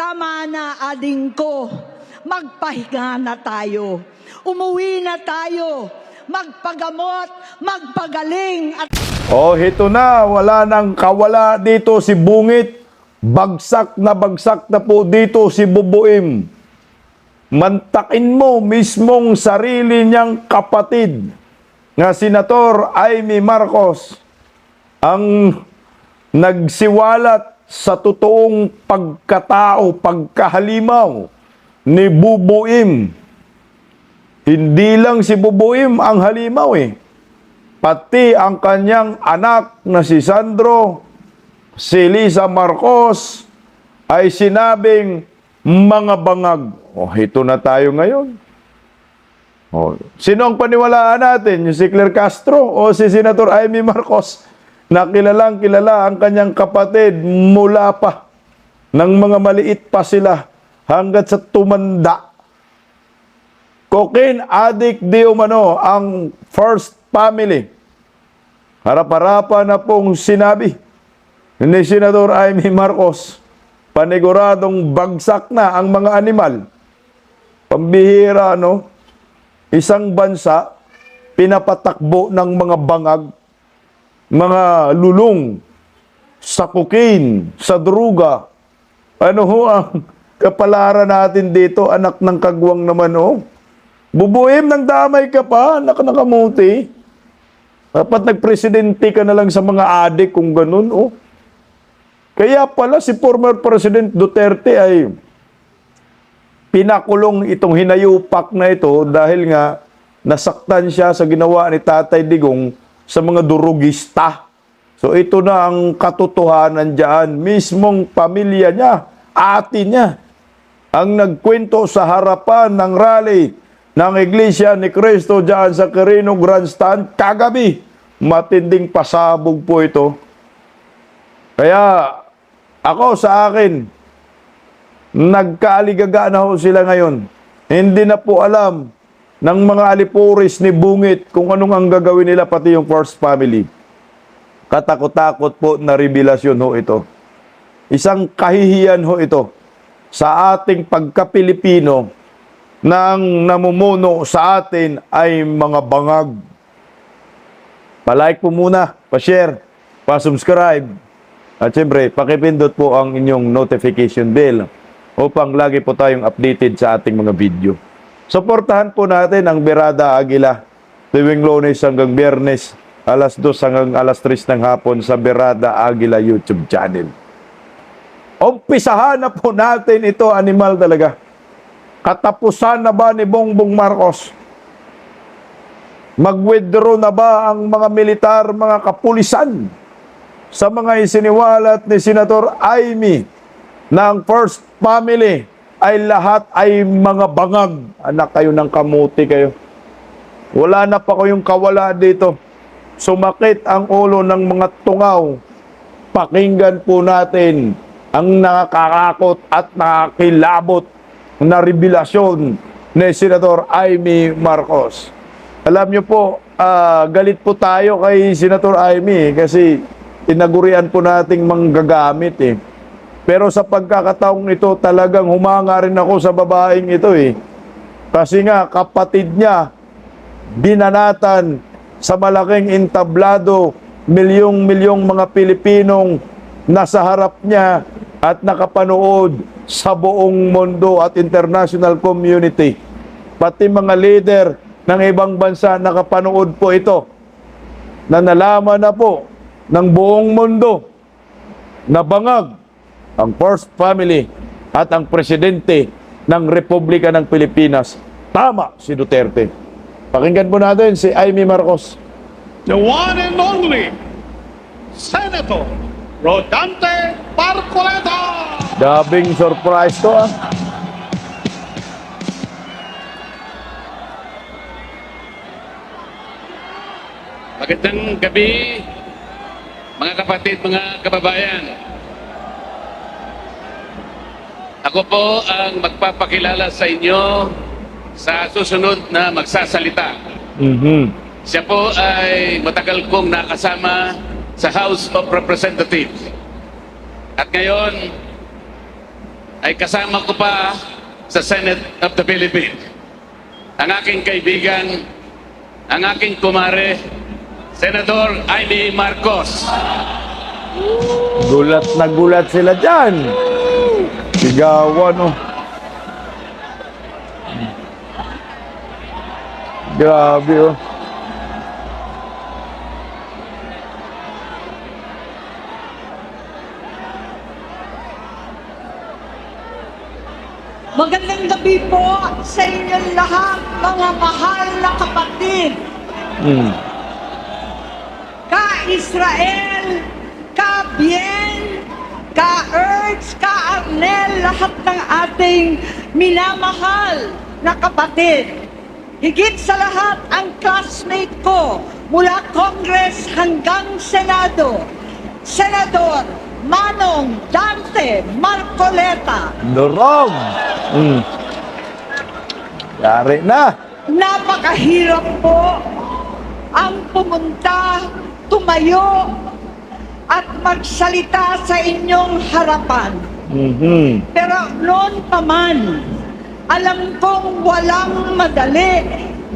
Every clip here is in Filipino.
Tama na, ading ko. Magpahinga na tayo. Umuwi na tayo. Magpagamot, magpagaling. At Oh, ito na. Wala nang kawala dito si Bungit. Bagsak na po dito si Bubuim. Mantakin mo mismong sarili niyang kapatid nga Senator Amy Marcos ang nagsiwalat sa totoong pagkatao, pagkahalimaw ni Bubuim. Hindi lang si Bubuim ang halimaw pati ang kanyang anak na si Sandro, si Liza Marcos, ay sinabing mga bangag. Oh, ito na tayo ngayon. Oh, sino ang paniwalaan natin? Yung si Claire Castro o si Senator Amy Marcos? Na kilalang kilala ang kanyang kapatid mula pa ng mga maliit pa sila hanggat sa tumanda. Cocaine addict di umano ang first family. Harap-harapan na pong sinabi ni Senador Amy Marcos, paniguradong bagsak na ang mga animal. Pambihira, no? Isang bansa, pinapatakbo ng mga bangag, mga lulong, sa cocaine, sa druga. Ano ho ang kapalaran natin dito, anak ng kagwang naman, oh? Bubuim, ng damay ka pa, anak nakamuti. Dapat nagpresidente ka na lang sa mga adik kung ganun, oh. Kaya pala si former President Duterte ay pinakulong itong hinayupak na ito dahil nga nasaktan siya sa ginawa ni Tatay Digong sa mga durugista. So ito na ang katotohanan dyan. Mismong pamilya niya, ate niya, ang nagkwento sa harapan ng rally ng Iglesia ni Cristo dyan sa Quirino Grandstand kagabi. Matinding pasabog po ito. Kaya ako sa akin, nagkaaligaga na ho sila ngayon. Hindi na po alam ng mga alipuris ni Bungit kung anong ang gagawin nila, pati yung first family. Katakot-takot po na revelasyon ho ito. Isang kahihiyan ho ito sa ating pagka-Pilipino nang namumuno sa atin ay mga bangag. Pa-like po muna, pa-share, pa-subscribe, at syempre, pakipindot po ang inyong notification bell upang lagi po tayong updated sa ating mga video. Suportahan po natin ang Berada Aguila tuwing Lunes hanggang Biyernes, alas 2 hanggang alas 3 ng hapon sa Berada Aguila YouTube channel. Umpisahan na po natin ito, animal talaga. Katapusan na ba ni Bongbong Marcos? Mag-withdraw na ba ang mga militar, mga kapulisan sa mga isiniwalat ni Senator Amy na ang first family ay lahat ay mga bangag? Anak kayo ng kamuti kayo. Wala na pa kayong kawala dito. Sumakit ang ulo ng mga tungaw. Pakinggan po natin ang nakakakot at nakakilabot na revelasyon ni Senator Amy Marcos. Alam niyo po, galit po tayo kay Senator Amy kasi tinagurian po nating manggagamit Pero sa pagkakataong ito, talagang humanga rin ako sa babaeng ito Kasi nga, kapatid niya, binanatan sa malaking entablado, milyong-milyong mga Pilipinong nasa harap niya at nakapanood sa buong mundo at international community. Pati mga leader ng ibang bansa nakapanood po ito, na nalaman na po ng buong mundo na bangag ang first family at ang presidente ng Republika ng Pilipinas. Tama si Duterte. Pakinggan po natin si Amy Marcos. The one and only Senator Rodante Marcoleta. Dabing surprise to Magandang gabi, mga kapatid, mga kababayan. Ako po ang magpapakilala sa inyo sa susunod na magsasalita. Siya po ay matagal kong nakasama sa House of Representatives. At ngayon ay kasama ko pa sa Senate of the Philippines. Ang aking kaibigan, ang aking kumare, Senator Amy Marcos. Gulat na gulat sila dyan. Sigawan, oh. Grabe, oh. Magandang gabi po sa inyong lahat, mga mahal na kapatid. Ka-Israel, ka-Bien, ka-Erz, ka-Arnel, lahat ng ating minamahal na kapatid. Higit sa lahat ang classmate ko mula Congress hanggang Senado, Senador Manong Dante Marcoleta. Durog. Yari na. Napakahirap po ang pumunta, tumayo, at magsalita sa inyong harapan. Pero noon pa man, alam kong walang madali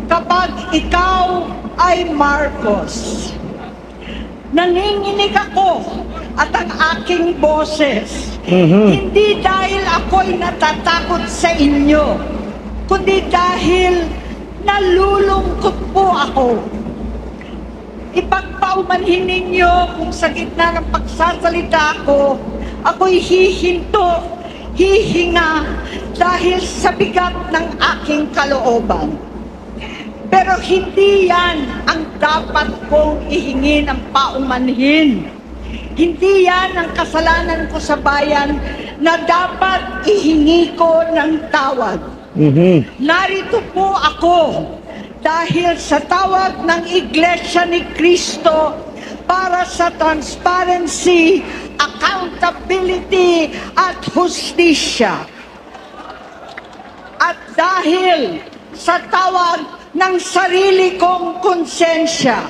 kapag ikaw ay Marcos. Nanginginig ako at ang aking boses, hindi dahil ako'y natatakot sa inyo, kundi dahil nalulungkot po ako. Ipagpaumanhin ninyo kung sa gitna ng pagsasalita ko, ako'y hihinto, hihinga dahil sa bigat ng aking kalooban. Pero hindi yan ang dapat kong ihingin ng paumanhin. Hindi yan ang kasalanan ko sa bayan na dapat ihingi ko ng tawad. Narito po ako dahil sa tawag ng Iglesia ni Cristo para sa transparency, accountability, at hustisya. At dahil sa tawag ng sarili kong konsensya,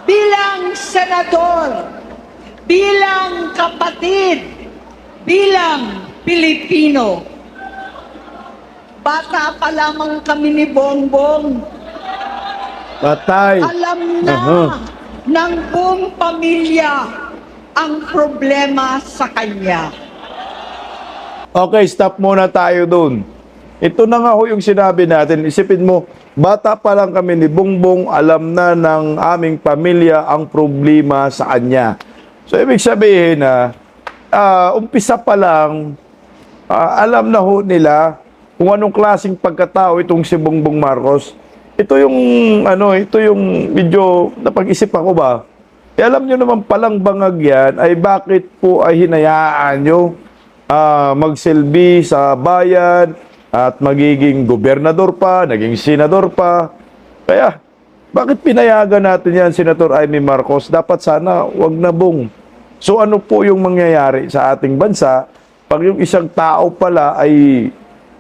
bilang senador, bilang kapatid, bilang Pilipino. Bata pa lamang kami ni Bongbong. Patay. Alam na ng buong pamilya ang problema sa kanya. Okay, stop muna tayo dun. Ito na nga ho yung sinabi natin. Isipin mo, bata pa lang kami ni Bongbong, alam na ng aming pamilya ang problema sa kanya. So, ibig sabihin na, umpisa pa lang, alam na ho nila kung anong klaseng pagkatao itong si Bongbong Marcos. Ito yung, ito yung medyo napag-isip ako ba? Alam nyo naman palang bangag yan, ay bakit po ay hinayaan nyo magsilbi sa bayan at magiging gobernador pa, naging senador pa. Kaya, bakit pinayagan natin yan, Senator Amy Marcos? Dapat sana, wag na bong. So ano po yung mangyayari sa ating bansa pag yung isang tao pala ay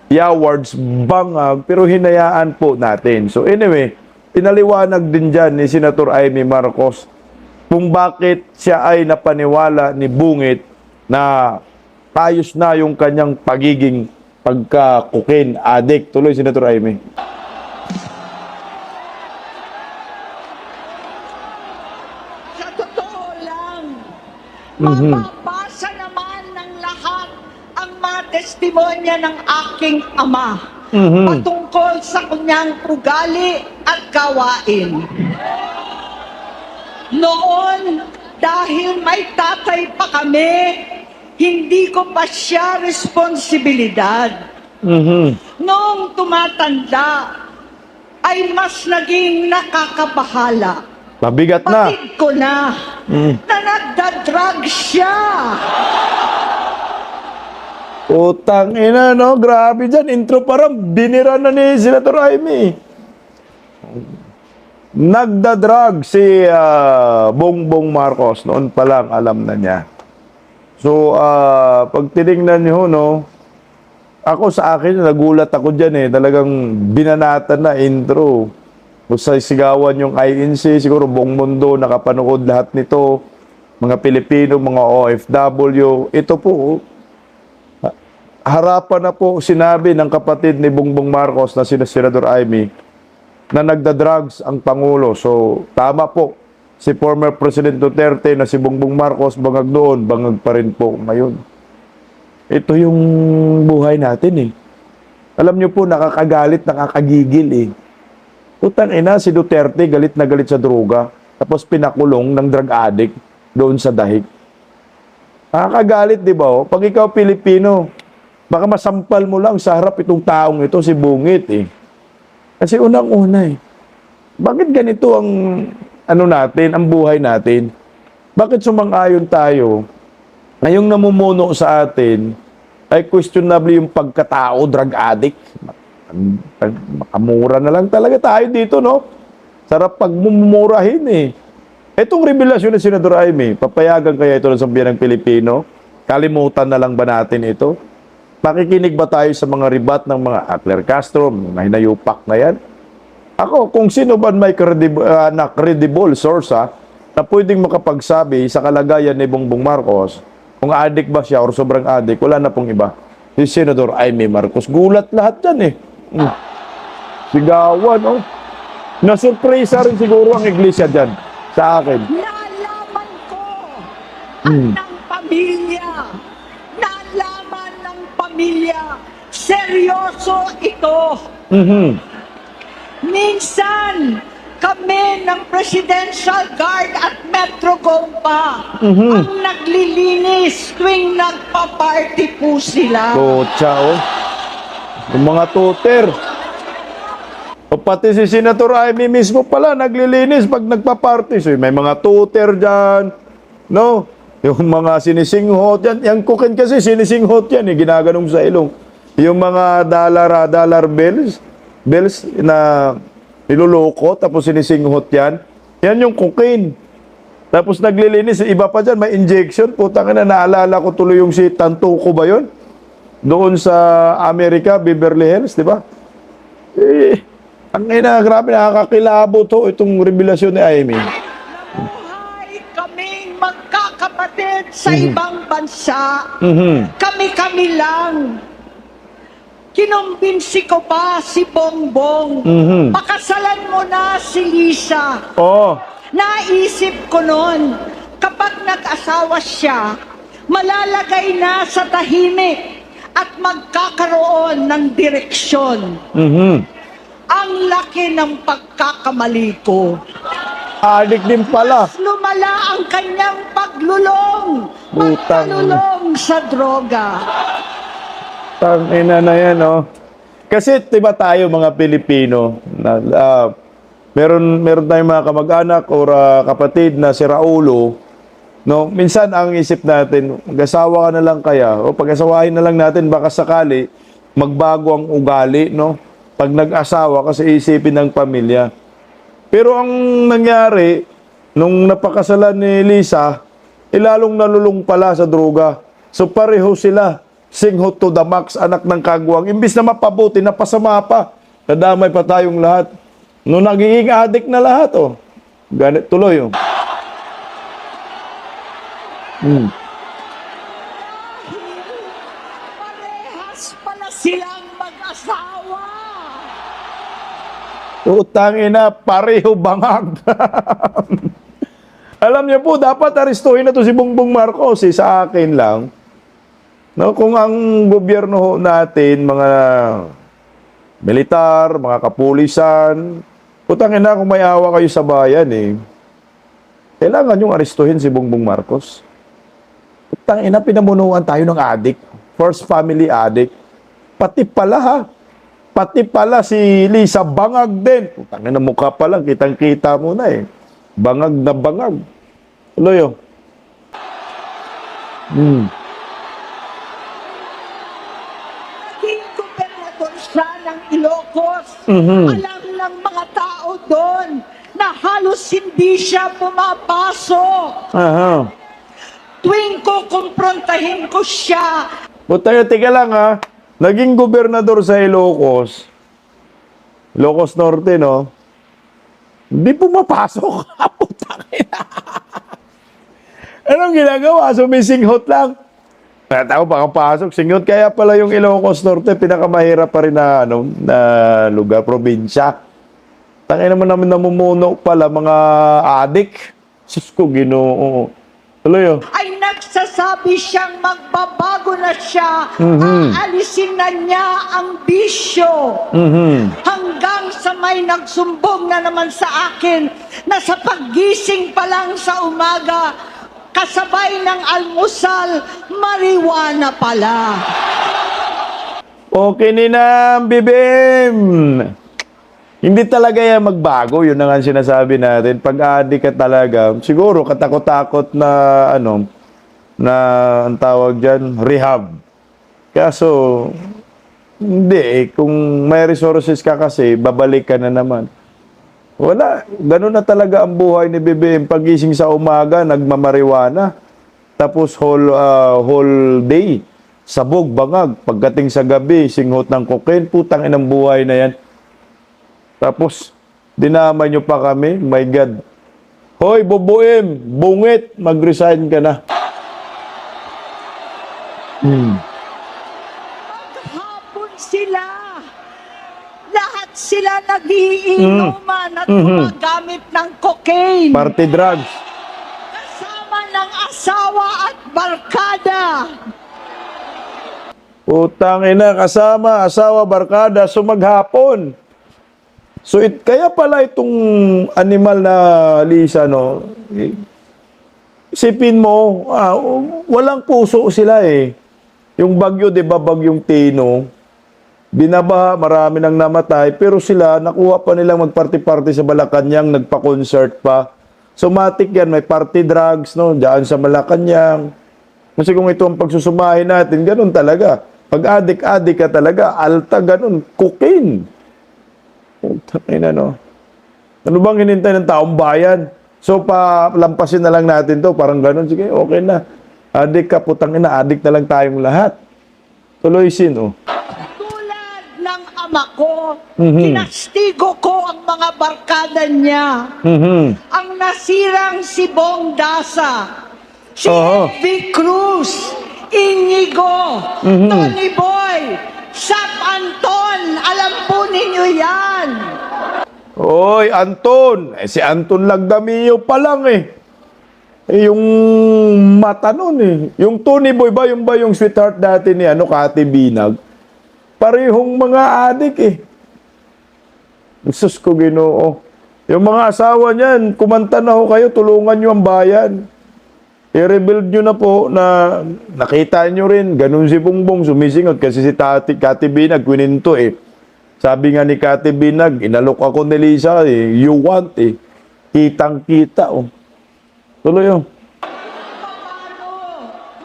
yawards, bangag, pero hinayaan po natin. So anyway, pinaliwanag din dyan ni Senator Amy Marcos kung bakit siya ay napaniwala ni Bungit na ayos na yung kanyang pagiging pagka-cocaine addict. Tuloy, Senator Amy. Sa totoo lang, mababasa naman ng lahat ang mga testimonya ng aking ama patungkol sa kanyang ugali at gawain. Noon, dahil may tatay pa kami, hindi ko pa siya responsibilidad. Noong tumatanda, ay mas naging nakakabahala. Mabigat na. Patid ko na nagda-drug siya. Utang ina, no? Grabe dyan. Intro parang binira na ni Senator Amy. Nagda-drug si Bongbong Marcos. Noon pa lang, alam na niya. So, pag tinignan niyo, no? Ako sa akin, nagulat ako dyan eh. Talagang binanatan na intro. Kung sa sigawan yung INC, siguro buong mundo nakapanood lahat nito. Mga Pilipino, mga OFW. Ito po, harapan na po sinabi ng kapatid ni Bongbong Marcos na si Senador Amy na nagda-drugs ang Pangulo. So, tama po. Si former President Duterte na si Bongbong Marcos, bangag noon, bangag pa rin po ngayon. Ito yung buhay natin eh. Alam niyo po, nakakagalit, nakakagigil eh. Putang ina, si Duterte galit na galit sa droga, tapos pinakulong ng drug addict doon sa dahig. Nakakagalit, di ba? Oh? Pag ikaw Pilipino, baka masampal mo lang sa harap itong taong ito, si Bungit eh. Kasi unang-una eh. Bakit ganito ang ano natin, ang buhay natin? Bakit sumang-ayon tayo na yung namumuno sa atin ay questionable yung pagkatao, drug addict? Makamura na lang talaga tayo dito, no? Sarap pagmumurahin eh. Itong revelasyon ni Senador Amy, papayagan kaya ito ng sambayan ng Pilipino? Kalimutan na lang ba natin ito? Makikinig ba tayo sa mga ribat ng mga Atler Castro, mga hinayupak na yan? Ako, kung sino ba may credible source na pwedeng makapagsabi sa kalagayan ni Bongbong Marcos, kung addict ba siya or sobrang addict, wala na pong iba. Si Senador Amy Marcos. Gulat lahat yan eh. Sigawan, oh. Nasurpresa rin siguro ang iglesia dyan sa akin. Nalaman ko ang ng pamilya. Nalaman ng pamilya. Seryoso ito. Minsan, kami ng Presidential Guard at Metro Gompa ang naglilinis tuwing nagpa-party po sila. Kotsa, oh. Yung mga tuter. O pati si Senator Amy mismo pala naglilinis pag nagpa-party. So, may mga tuter dyan. No? Yung mga sinisinghot yan. Yung kukin kasi sinisinghot yan. Ginaganong sa ilong. Yung mga dollar bills na niluloko tapos sinisinghot yan. Yan yung kukin. Tapos naglilinis. Iba pa dyan, may injection. Putang ina, naalala ko tuloy yung si Tantuco ba yun? Doon sa Amerika, Beverly Hills, di ba? Ang ina, grabe, nakakakilabo to itong revelasyon ni Amy. Nabuhay kaming magkakapatid sa ibang bansa. Kami-kami lang. Kinumbinsi ko pa si Bongbong. Pakasalan mo na si Lisa. Oh, Naisip ko noon, kapag nag-asawa siya, malalagay na sa tahimik at magkakaroon ng direksyon. Ang laki ng pagkakamali ko. addict din pala. Lumala ang kanyang paglulong. Butang. Pagkalulong sa droga. Tangina na yan, oh. Kasi, diba tayo mga Pilipino, na, meron tayong mga kamag-anak o kapatid na si Raulo, no? Minsan ang isip natin, mag-asawa ka na lang kaya, o pag-asawahin na lang natin, baka sakali, magbago ang ugali, no? Pag nag-asawa kasi isipin ng pamilya. Pero ang nangyari, nung napakasalan ni Lisa, ilalong nalulung pala sa droga. So pareho sila, singhot to the max, anak ng kagwang. Imbis na mapabuti, napasama pa. Nadamay pa tayong lahat. Nung nagiging addict na lahat, oh. Ganit, tuloy, oh. Parehas pala silang mag-asawa. Utangina, pareho bangag. Alam niyo po, dapat arestuhin na to si Bongbong Marcos sa akin lang. No, kung ang gobyerno natin, mga militar, mga kapulisan, utangina kung may awa kayo sa bayan kailangan yung arestuhin si Bongbong Marcos. Utangina, pinamunuan tayo ng addict. First family addict. Pati pala si Lisa, bangag din. Putangin na mukha pa lang, kitang-kita mo na Bangag na bangag. Tuloy, oh. Naging gobernador siya ng Ilocos. Alam ng mga tao doon na halos hindi siya pumapasok. Aha. Tuwing kukumprontahin ko siya, Butay, teka lang ha. Naging gobernador sa Ilocos Norte, no? Hindi pumapasok. Putang ina. Anong ginagawa? Sumisinghot lang. At ako makapasok, singot. Kaya pala yung Ilocos Norte, pinakamahirap pa rin na, na lugar, probinsya. Tangin naman namin namumuno pala, mga adik. Sus ko, Ginoo. Tuloy, oh. Ay nagsasabi siyang magbabago na siya, aalisin na niya ang bisyo. Hanggang sa may nagsumbong na naman sa akin na sa paggising pa lang sa umaga, kasabay ng almusal, marijuana pala. Okay ni na, bibim. Hindi talaga yan magbago. Yun na nga sinasabi natin. Pag adik ka talaga, siguro katakot-takot na, na ang tawag dyan, rehab. Kaso, hindi eh. Kung may resources ka kasi, babalik ka na naman. Wala. Ganun na talaga ang buhay ni BBM. Pagising sa umaga, nagmamariwana. Tapos whole day, sabog, bangag. Pagdating sa gabi, singhot ng cocaine. Putang inang buhay na yan. Tapos, dinamay nyo pa kami. My God. Hoy, Boboem, bungit, mag-resign ka na. Maghapon sila. Lahat sila nagiinuman at gumagamit ng cocaine. Party drugs. Kasama ng asawa at barkada. Utang ina, kasama, asawa, barkada, sumaghapon. So, kaya pala itong animal na Lisa, isipin mo, walang puso sila eh. Yung bagyo, di ba, bagyong Tino, binabaha, marami nang namatay, pero sila, nakuha pa nilang magparty-party sa Malacanang, nagpa-concert pa. So, matik yan, may party drugs, dyan sa Malacanang. Kasi kung ito ang pagsusumahin natin, ganun talaga. Pag adik-adik ka talaga, alta, ganun, cocaine. Ano bang hinintay ng taong bayan? So, palampasin na lang natin to, parang ganun. Sige, okay na. Adik ka, putang ina, adik na lang tayong lahat. Tuloy, sino? Tulad ng ama ko, kinastigo ko ang mga barkada niya. Ang nasirang si Bong Dasa, si Elvie Cruz, Inigo, Tony Boy, Sap Anton, alam po ninyo yan. Oy, Anton. Si Anton Lagdamio pa lang eh. Yung mata nun eh. Yung Tony Boy ba yung sweetheart dati ni Kati Binag? Parehong mga adik eh. Sus ko, Ginoo. Yung mga asawa niyan, kumanta na ho kayo, tulungan nyo ang bayan. I-rebuild nyo na po na nakita nyo rin, ganun si Bongbong sumisingot kasi si Kati Binag, kwininto eh. Sabi nga ni Kati Binag, inalok ako ni Lisa eh, you want eh. Kitang-kita oh. Tuloy oh.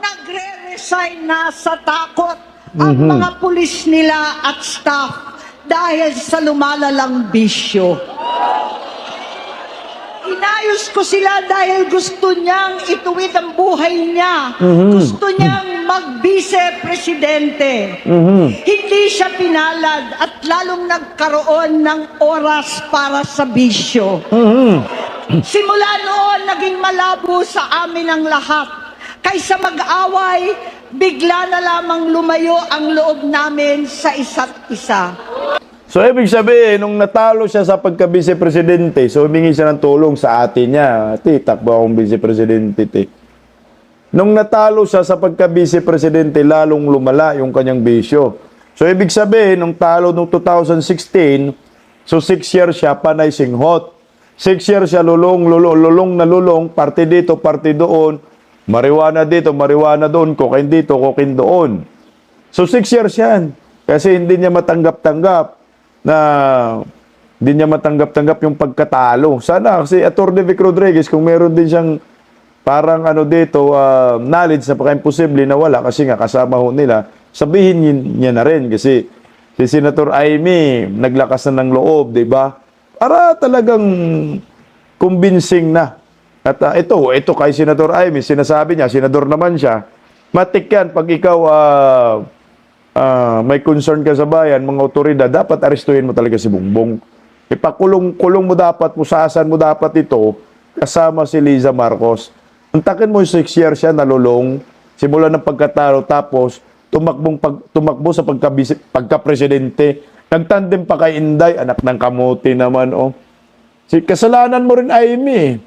Nagre-resign na sa takot ang mga pulis nila at staff dahil sa lumalalang bisyo. Inayos ko sila dahil gusto niyang ituwid ang buhay niya. Gusto niyang mag-vice-presidente. Hindi siya pinalad at lalong nagkaroon ng oras para sa bisyo. Simula noon, naging malabo sa amin ang lahat. Kaysa mag-away, bigla na lamang lumayo ang loob namin sa isa't isa. So, ibig sabihin, nung natalo siya sa pagka-vice-presidente, so humingi siya ng tulong sa ate niya. Ate, takbo akong vice-presidente, te. Nung natalo siya sa pagka-vice-presidente, lalong lumala yung kanyang bisyo. So, ibig sabihin, nung talo nung 2016, so 6 years siya, panay singhot. 6 years siya, lulong na lulong, parte dito, parte doon, marijuana dito, marijuana doon, cocaine dito, cocaine doon. So, 6 years yan. Kasi hindi niya matanggap-tanggap yung pagkatalo. Sana kasi Atty. Vic Rodriguez, kung meron din siyang parang dito, knowledge na paka-imposible na wala kasi nga kasama ho nila, sabihin niya na rin kasi si Senator Amy naglakas na ng loob, di ba? Para talagang convincing na. At ito kay Senator Amy, sinasabi niya, senador naman siya, matik yan pag ikaw may concern ka sa bayan, mga otoridad, dapat arestuhin mo talaga si Bongbong. Ipakulong mo dapat, pusasan mo dapat ito kasama si Liza Marcos. Antakin mo 6 years siya nalulong, simula ng pagkatalo, tapos tumakbo sa pagka-presidente. Nagtandem pa kay Inday, anak ng kamote naman, oh. Kasalanan mo rin, Amy.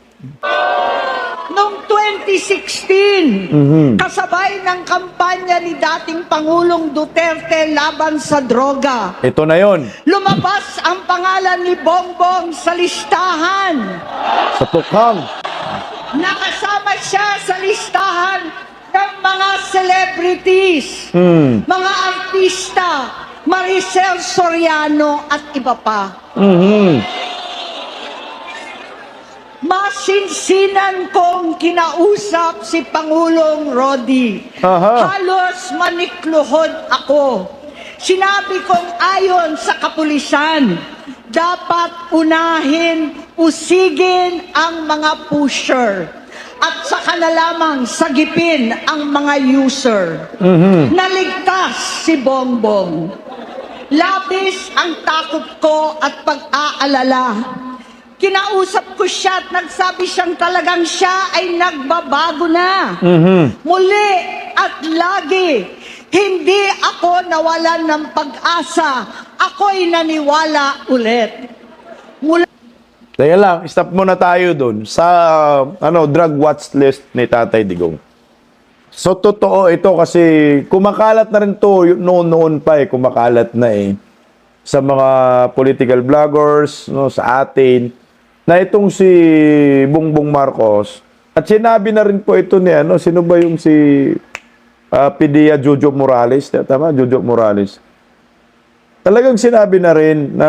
Noong 2016, kasabay ng kampanya ni dating Pangulong Duterte laban sa droga, Ito na yon. lumabas ang pangalan ni Bongbong sa listahan. Sa tukhang. Nakasama siya sa listahan ng mga celebrities, mga artista, Maricel Soriano at iba pa. Masinsinan kong kinausap si Pangulong Rodi. Aha. Halos manikluhod ako. Sinabi kong ayon sa kapulisan, dapat usigin ang mga pusher at saka na lamang sagipin ang mga user. Naligtas si Bongbong. Labis ang takot ko at pag-aalala. Kinausap ko siya at nagsabi siyang talagang siya ay nagbabago na. Muli at lagi, hindi ako nawalan ng pag-asa. Ako'y naniwala ulit. Teka lang, stop muna tayo dun sa drug watch list ni Tatay Digong. So, totoo ito kasi kumakalat na rin to noon pa kumakalat na sa mga political vloggers, no, sa atin, na itong si Bongbong Marcos, at sinabi na rin po ito ni, sino ba yung si Pidia Jojo Morales? Tama? Jojo Morales. Talagang sinabi na rin na,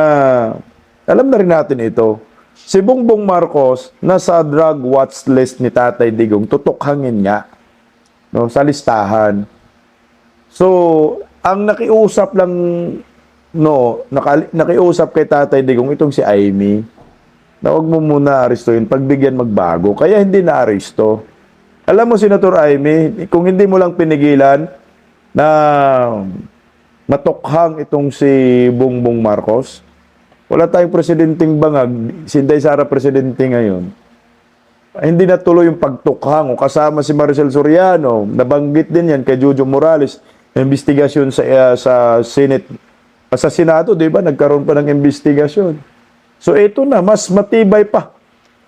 alam na rin natin ito, si Bongbong Marcos, nasa drug watch list ni Tatay Digong, tutukhangin nga, no, sa listahan. So, ang nakiusap lang, nakiusap kay Tatay Digong, itong si Amy, na huwag mo muna arestuhin, pagbigyan magbago. Kaya hindi na-aresto. Alam mo, Senator Amy, kung hindi mo lang pinigilan na matukhang itong si Bongbong Marcos, wala tayong presidenteng bangag, si Inday Sara presidente ngayon. Hindi natuloy yung pagtukhang o kasama si Maricel Soriano, nabanggit din yan kay Jojo Morales, investigasyon sa Senate, sa Senado, di ba? Nagkaroon pa ng investigasyon. So ito na, mas matibay pa.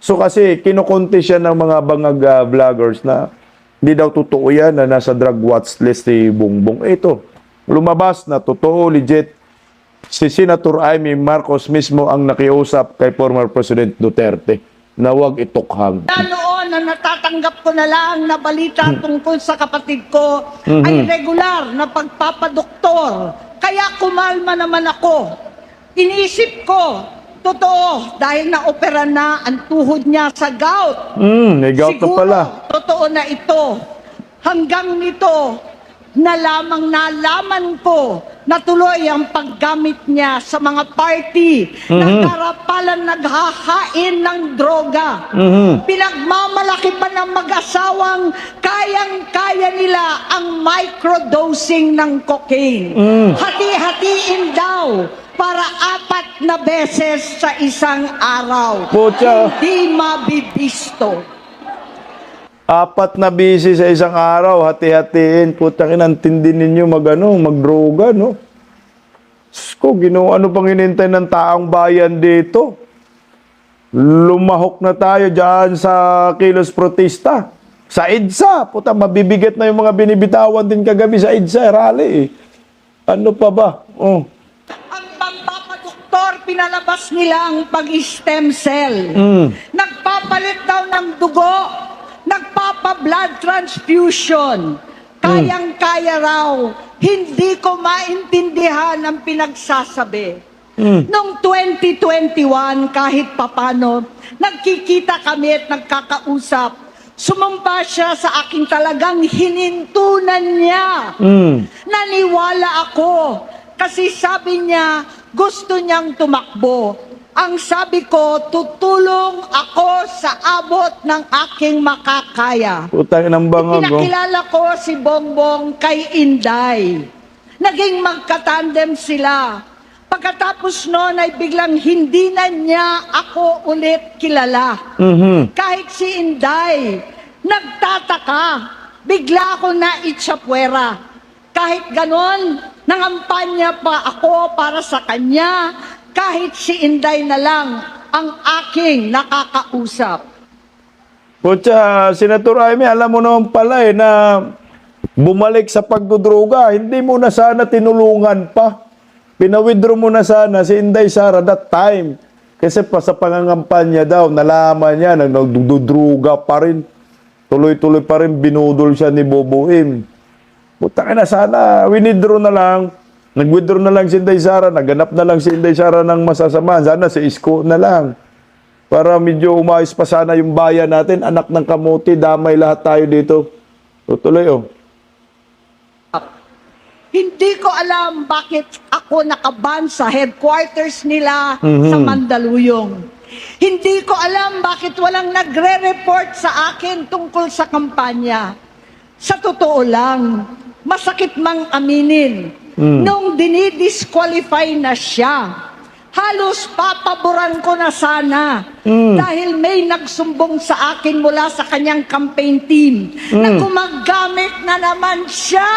So kasi kinukonte siya ng mga bangag vloggers na hindi daw totoo yan na nasa drug watch list si Bongbong. Ito, lumabas na totoo, legit. Si Senator Amy Marcos mismo ang nakiusap kay former President Duterte na huwag itukhang. Noon na natatanggap ko na lang na balita tungkol sa kapatid ko ay regular na pagpapadoktor. Kaya kumalma naman ako. Iniisip ko, totoo, dahil na-opera na ang tuhod niya sa gout. May gout na pala. Totoo na ito. Hanggang nito, nalaman ko na tuloy ang paggamit niya sa mga party na karapalan naghahain ng droga. Pinagmamalaki pa ng mag-asawang kayang-kaya nila ang microdosing ng cocaine. Hati-hatiin daw para 4 na beses sa isang araw. Pucha. Hindi mabibisto. 4 na busy sa isang araw, hati-hatiin. Putang ina, intindi ninyo magdroga, no? Sko, ano pang hinintay ng taong bayan dito? Lumahok na tayo dyan sa kilos protesta. Sa EDSA, puta, mabibigat na yung mga binibitawan din kagabi sa EDSA, rally. Ano pa ba? Oh. Ang pagpapadoktor, pinalabas nila ang pag-stem cell. Nagpapalit daw ng dugo, nagpapa-blood transfusion. Kayang-kaya raw. Hindi ko maintindihan ang pinagsasabi. Noong 2021, kahit papano, nagkikita kami at nagkakausap. Sumamba siya sa akin, talagang hinintunan niya. Naniwala ako. Kasi sabi niya, gusto niyang tumakbo. Ang sabi ko, tutulong ako sa abot ng aking makakaya. Putang ng bangag, oh. Pinakilala ko si Bongbong kay Inday. Naging magkatandem sila. Pagkatapos noon ay biglang hindi na niya ako ulit kilala. Kahit si Inday, nagtataka. bigla ako na itsapwera. Kahit ganon, nangampanya pa ako para sa kanya, kahit si Inday na lang ang aking nakakausap. Putya, Senator Amy, alam mo naman pala na bumalik sa pagdudruga, hindi mo na sana tinulungan pa. Pinawithdraw mo na sana si Inday Sara that time. Kasi pa sa pangangampanya daw, nalaman niya na nagdudruga pa rin. Tuloy-tuloy pa rin, binudol siya ni Boboim. Putang ina, sana withdraw na lang. Nag-withdraw na lang si Inday Sara, naganap na lang si Inday Sara ng masasama. Sana si Isko na lang. Para medyo umayos pa sana yung bayan natin. Anak ng kamuti, damay lahat tayo dito. Tutuloy, oh. Hindi ko alam bakit ako nakaban sa headquarters nila sa Mandaluyong. Hindi ko alam bakit walang nagre-report sa akin tungkol sa kampanya. Sa totoo lang, masakit mang aminin, nung dinidisqualify na siya, halos papaboran ko na sana dahil may nagsumbong sa akin mula sa kanyang campaign team na gumagamit na naman siya.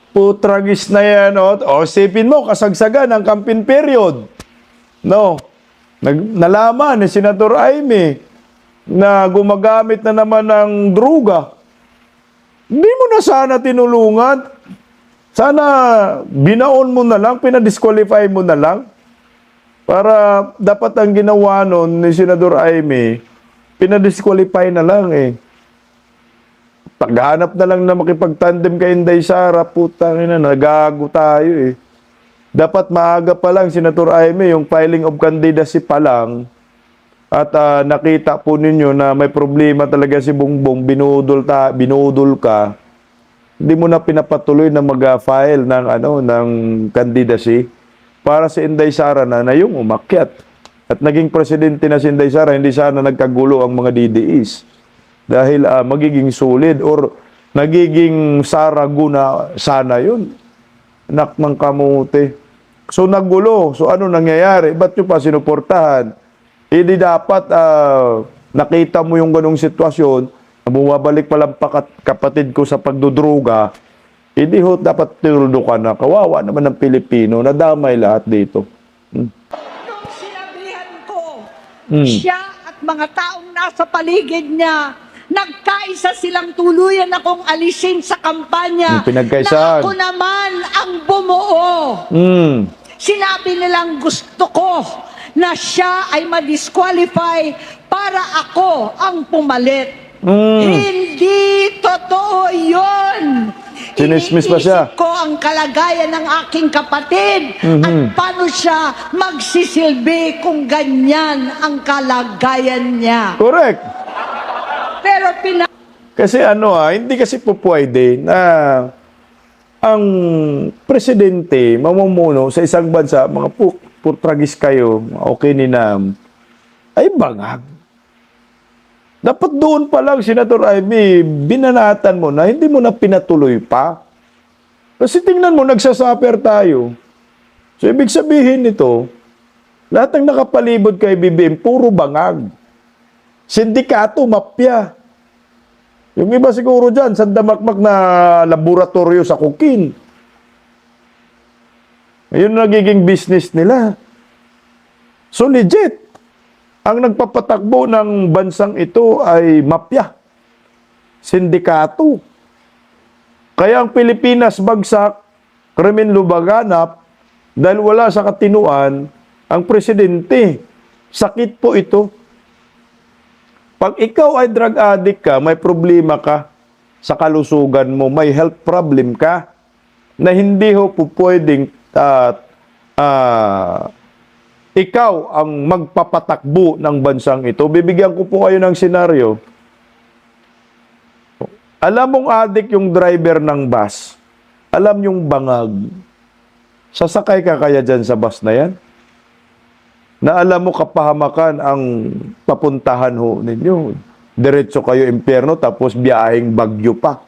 Putragis na yan, oh. O, sipin mo, kasagsagan ang campaign period. No. Nalaman ni Senator Amy na gumagamit na naman ng druga. Hindi mo na sana tinulungan. Sana binaon mo na lang, pinadisqualify mo na lang. Para dapat ang ginawa nun ni Senador Amy, pinadisqualify na lang eh. Paghanap na lang na makipagtandem kay Inday Sara, putang ina, nagago tayo eh. Dapat maaga pa lang, Senator Amy, yung filing of candidacy pa lang, at nakita po ninyo na may problema talaga si Bongbong, binudol ka, hindi mo na pinapatuloy na mag-file ng candidacy para si Inday Sara na yung umakyat. At naging presidente na si Inday Sara, hindi sana nagkagulo ang mga DDEs. Dahil magiging solid or nagiging Saraguna sana yun. Anak ng kamote. So nagulo. So ano nangyayari? Ba't nyo pa sinuportahan? Hindi dapat nakita mo yung ganong sitwasyon na bumabalik palang kapatid ko sa pagdudruga. Hindi ho dapat tinulo ka na. Kawawa naman ng Pilipino. Nadamay lahat dito. Nung sinabihan ko, siya at mga taong nasa paligid niya, nagkaisa silang tuluyan akong alisin sa kampanya Yung pinagkaisahan. na ako naman ang bumuo. Sinabi nilang gusto ko na siya ay ma-disqualify para ako ang pumalit. Hindi totoo yun. Sinismis pa siya. Iniisip ko ang kalagayan ng aking kapatid at paano siya magsisilbi kung ganyan ang kalagayan niya. Correct. Pero Kasi hindi kasi po pwede na ang presidente mamumuno sa isang bansa, mga putragis kayo, okay ni Nam, ay bangag. Dapat doon pa lang, Senator Amy, binanatan mo na, hindi mo na pinatuloy pa. Kasi tingnan mo, nagsasuffer tayo. So, ibig sabihin nito, lahat ng nakapalibot kay BBM, puro bangag. Sindikato, mafia. Yung iba siguro dyan, sandamakmak na laboratorio sa kukin. Ayun nagiging business nila. So legit, ang nagpapatakbo ng bansang ito ay mafia. Sindikato. Kaya ang Pilipinas bagsak, krimen lubaganap, dahil wala sa katinuan ang presidente. Sakit po ito. Pag ikaw ay drug addict ka, may problema ka sa kalusugan mo, may health problem ka, na hindi ho po pwedeng ikaw ang magpapatakbo ng bansang ito. Bibigyan ko po kayo ng senaryo. Alam mong addict yung driver ng bus. Alam yung bangag. Sasakay ka kaya dyan sa bus na yan? Na alam mo kapahamakan ang papuntahan ho ninyo. Diretso kayo impyerno tapos biyaheng Bagyo pa.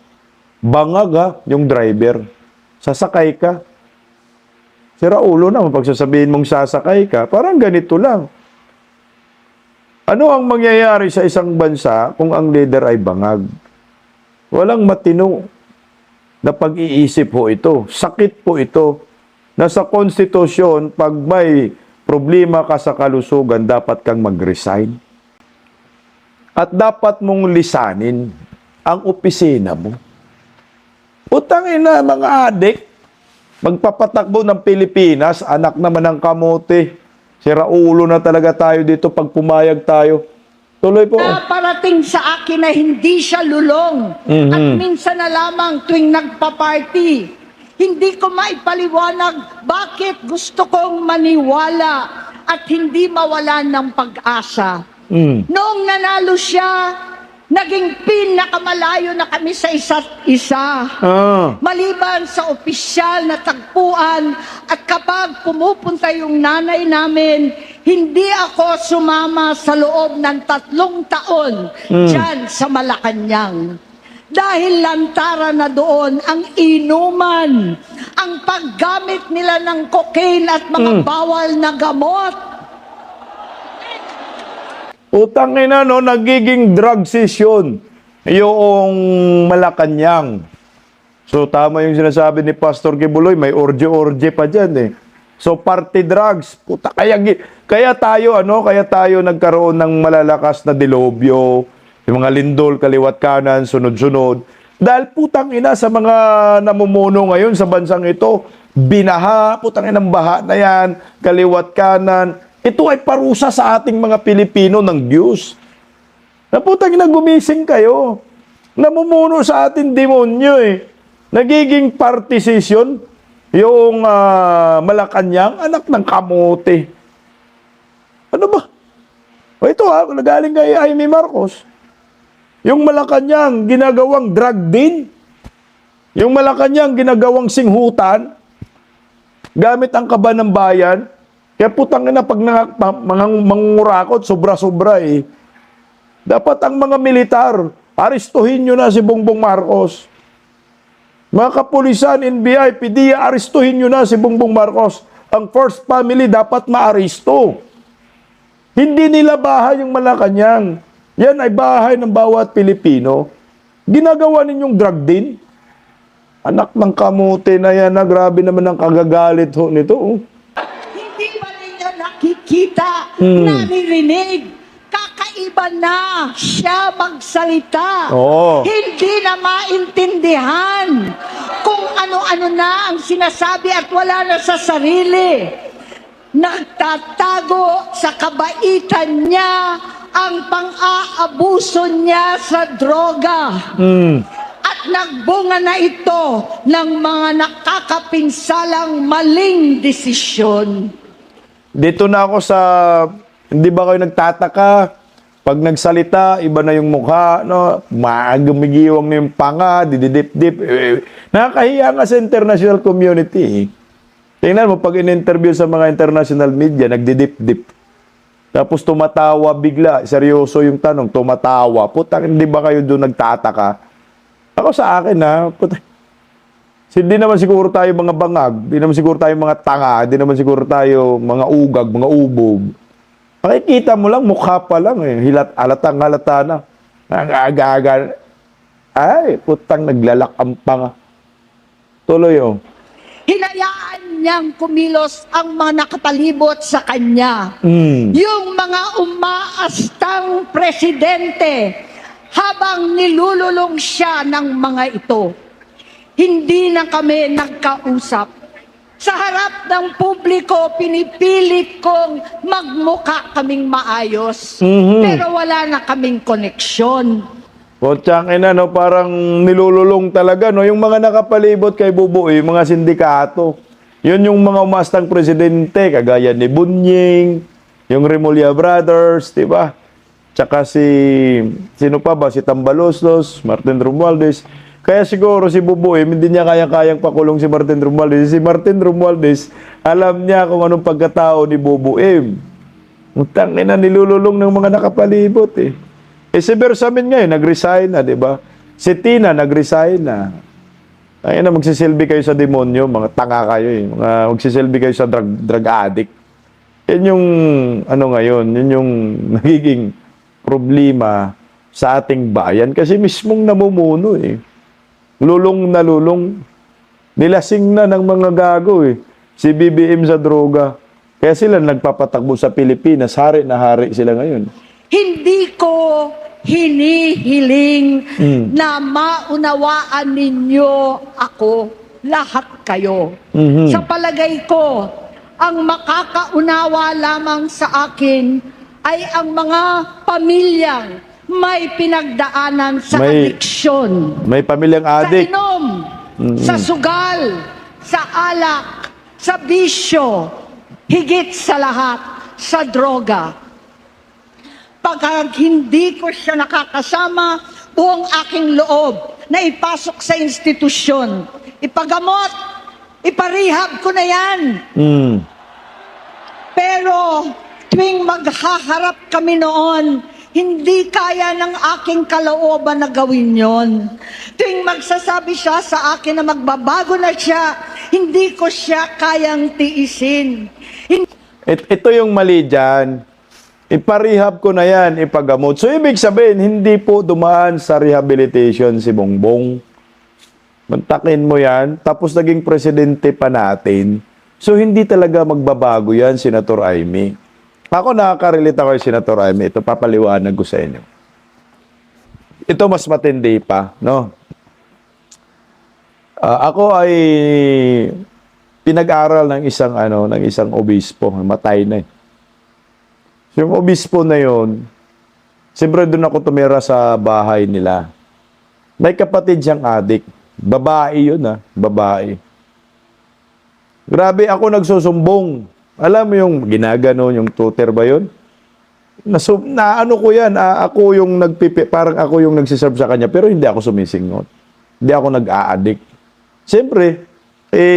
Bangag ha, yung driver. Sasakay ka. Sira ulo naman pag sasabihin mong sasakay ka. Parang ganito lang. Ano ang mangyayari sa isang bansa kung ang leader ay bangag? Walang matino na pag-iisip ho ito. Sakit po ito. Nasa konstitusyon, pag may problema ka sa kalusugan, dapat kang mag-resign. At dapat mong lisanin ang opisina mo. Utangin na mga adik, magpapatakbo ng Pilipinas, anak naman ng kamote. Sira ulo na talaga tayo dito pag pumayag tayo. Tuloy po. Na parating sa akin na hindi siya lulong. At minsan na lamang tuwing nagpa-party, hindi ko maipaliwanag bakit gusto kong maniwala at hindi mawalan ng pag-asa. Noong nanalo siya, naging pinakamalayo na kami sa isa't isa. Maliban sa opisyal na tagpuan at kapag pumupunta yung nanay namin, hindi ako sumama sa loob ng 3 taon dyan sa Malacanang. Dahil lantara na doon ang inuman, ang paggamit nila ng cocaine at mga bawal na gamot. Utangin na, no, nagiging drug session yung Malacanang. So, tama yung sinasabi ni Pastor Kibuloy, may orje-orje pa dyan eh. So, party drugs. Puta, kaya tayo nagkaroon ng malalakas na dilobyo, yung mga lindol, kaliwat kanan, sunod-sunod. Dahil putang ina sa mga namumuno ngayon sa bansang ito, binaha, putang inang baha na yan, kaliwat kanan. Ito ay parusa sa ating mga Pilipino ng Diyos. Naputang ina, gumising kayo. Namumuno sa ating demonyo eh. Nagiging party session yung Malacanang, anak ng kamote. Ano ba? O ito nagaling kay Jaime Marcos. Yung Malacanang, ginagawang drug den. Yung Malacanang, ginagawang singhutan. Gamit ang kaba ng bayan. Kaya putang ina, pag mangurakot, sobra-sobra eh. Dapat ang mga militar, aristuhin nyo na si Bongbong Marcos. Mga kapulisan, NBI, PDEA, aristuhin nyo na si Bongbong Marcos. Ang first family dapat maaristo. Hindi nila bahay yung Malacanang. Yan ay bahay ng bawat Pilipino. Ginagawa ninyong drug din. Anak ng kamote na yan, grabe naman ang kagagalit ho nito. Hindi ba ninyo nakikita, naririnig? Kakaiba na siya magsalita. Oo. Hindi na maintindihan kung ano-ano na ang sinasabi at wala na sa sarili. Nagtatago sa kabaitan niya ang pang-aabuso niya sa droga. At nagbunga na ito ng mga nakakapinsalang maling desisyon. Dito na ako sa, hindi ba kayo nagtataka? Pag nagsalita, iba na yung mukha, no? Gumigiwang na yung panga, dididip-dip. Nakakahiya nga sa international community. Tingnan mo, pag in-interview sa mga international media, nagdidip-dip. Tapos tumatawa bigla. Seryoso yung tanong, tumatawa. Putang, hindi ba kayo doon nagtataka? Ako sa akin, hindi naman siguro tayo mga bangag, hindi naman siguro tayo mga tanga, hindi naman siguro tayo mga ugag, mga ubog. Makikita mo lang, mukha pa lang eh. Halatang-halata na. Ang aga-aga. Ay, putang, naglalak ang panga. Tuloy oh. Hinayaan niyang kumilos ang mga nakapalibot sa kanya. Yung mga umaastang presidente habang nilululong siya ng mga ito. Hindi na kami nagkausap. Sa harap ng publiko, pinipilit kong magmuka kaming maayos. Pero wala na kaming koneksyon. Potsang ina, no, parang nilululong talaga, no? Yung mga nakapalibot kay Buboy, mga sindikato. Yun yung mga umastang presidente, kagaya ni Bunying, yung Remulla Brothers, di ba? Tsaka sino pa ba? Si Tambaloslos, Martin Romualdez. Kaya siguro si Buboy, hindi niya kayang-kayang pakulong si Martin Romualdez. Si Martin Romualdez, alam niya kung anong pagkatao ni Buboy. Utang ina, nilululong ng mga nakapalibot eh. Si Bersamin ngayon, nag-resign na, di ba? Si Tina, nag-resign na. Ay na, magsisilbi kayo sa demonyo, mga tanga kayo eh. Magsisilbi kayo sa drug addict. Yan yung, ano ngayon, yun yung nagiging problema sa ating bayan. Kasi mismong namumuno eh. Lulong na lulong. Nilasing na ng mga gago eh. Si BBM sa droga. Kaya sila nagpapatakbo sa Pilipinas. Hari na hari sila ngayon. Hindi ko hinihiling na maunawaan ninyo ako, lahat kayo. Sa palagay ko, ang makakaunawa lamang sa akin ay ang mga pamilyang may pinagdaanan sa adiksyon. May pamilyang Sa adik. inom, sa sugal, sa alak, sa bisyo, higit sa lahat, sa droga. Pag hindi ko siya nakakasama, buong aking loob na ipasok sa institusyon, ipagamot, iparehab ko na yan. Pero tuwing maghaharap kami noon, hindi kaya ng aking kalooban na gawin yon. Tuwing magsasabi siya sa akin na magbabago na siya, hindi ko siya kayang tiisin. Ito yung mali dyan. Iparehab ko na yan, ipagamot. So, ibig sabihin, hindi po dumaan sa rehabilitation si Bongbong. Mantakin mo yan, tapos naging presidente pa natin. So, hindi talaga magbabago yan, Senator Amy. Ako nakaka-relate ako kay Senator Amy. Ito, papaliwanag ko sa inyo. Ito mas matindi pa, no? Ako ay pinag-aral ng isang obispo, matay na eh. Yung obispo na yon, siyempre doon ako tumira sa bahay nila. May kapatid siyang adik. Babae yun babae. Grabe ako nagsusumbong. Alam mo yung ginagano, yung tutor ba yun? Ano ko yan, ako yung parang ako yung nagsiserve sa kanya, pero hindi ako sumisingot. Hindi ako nag-a-addict. Siyempre,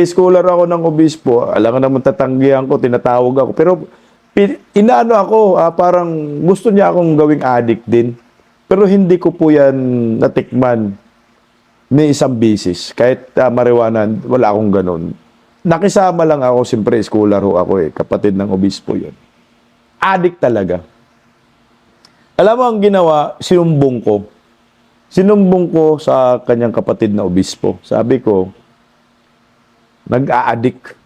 scholar ako ng obispo, alam ka naman tatanggihan ko, tinatawag ako, pero inaano ako, parang gusto niya akong gawing addict din. Pero hindi ko po yan natikman ni isang bisis. Kahit marijuana, wala akong ganun. Nakisama lang ako, siyempre, scholar ho ako kapatid ng obispo yun. Addict talaga. Alam mo ang ginawa, sinumbong ko. Sinumbong ko sa kanyang kapatid na obispo. Sabi ko, nag-a-addict.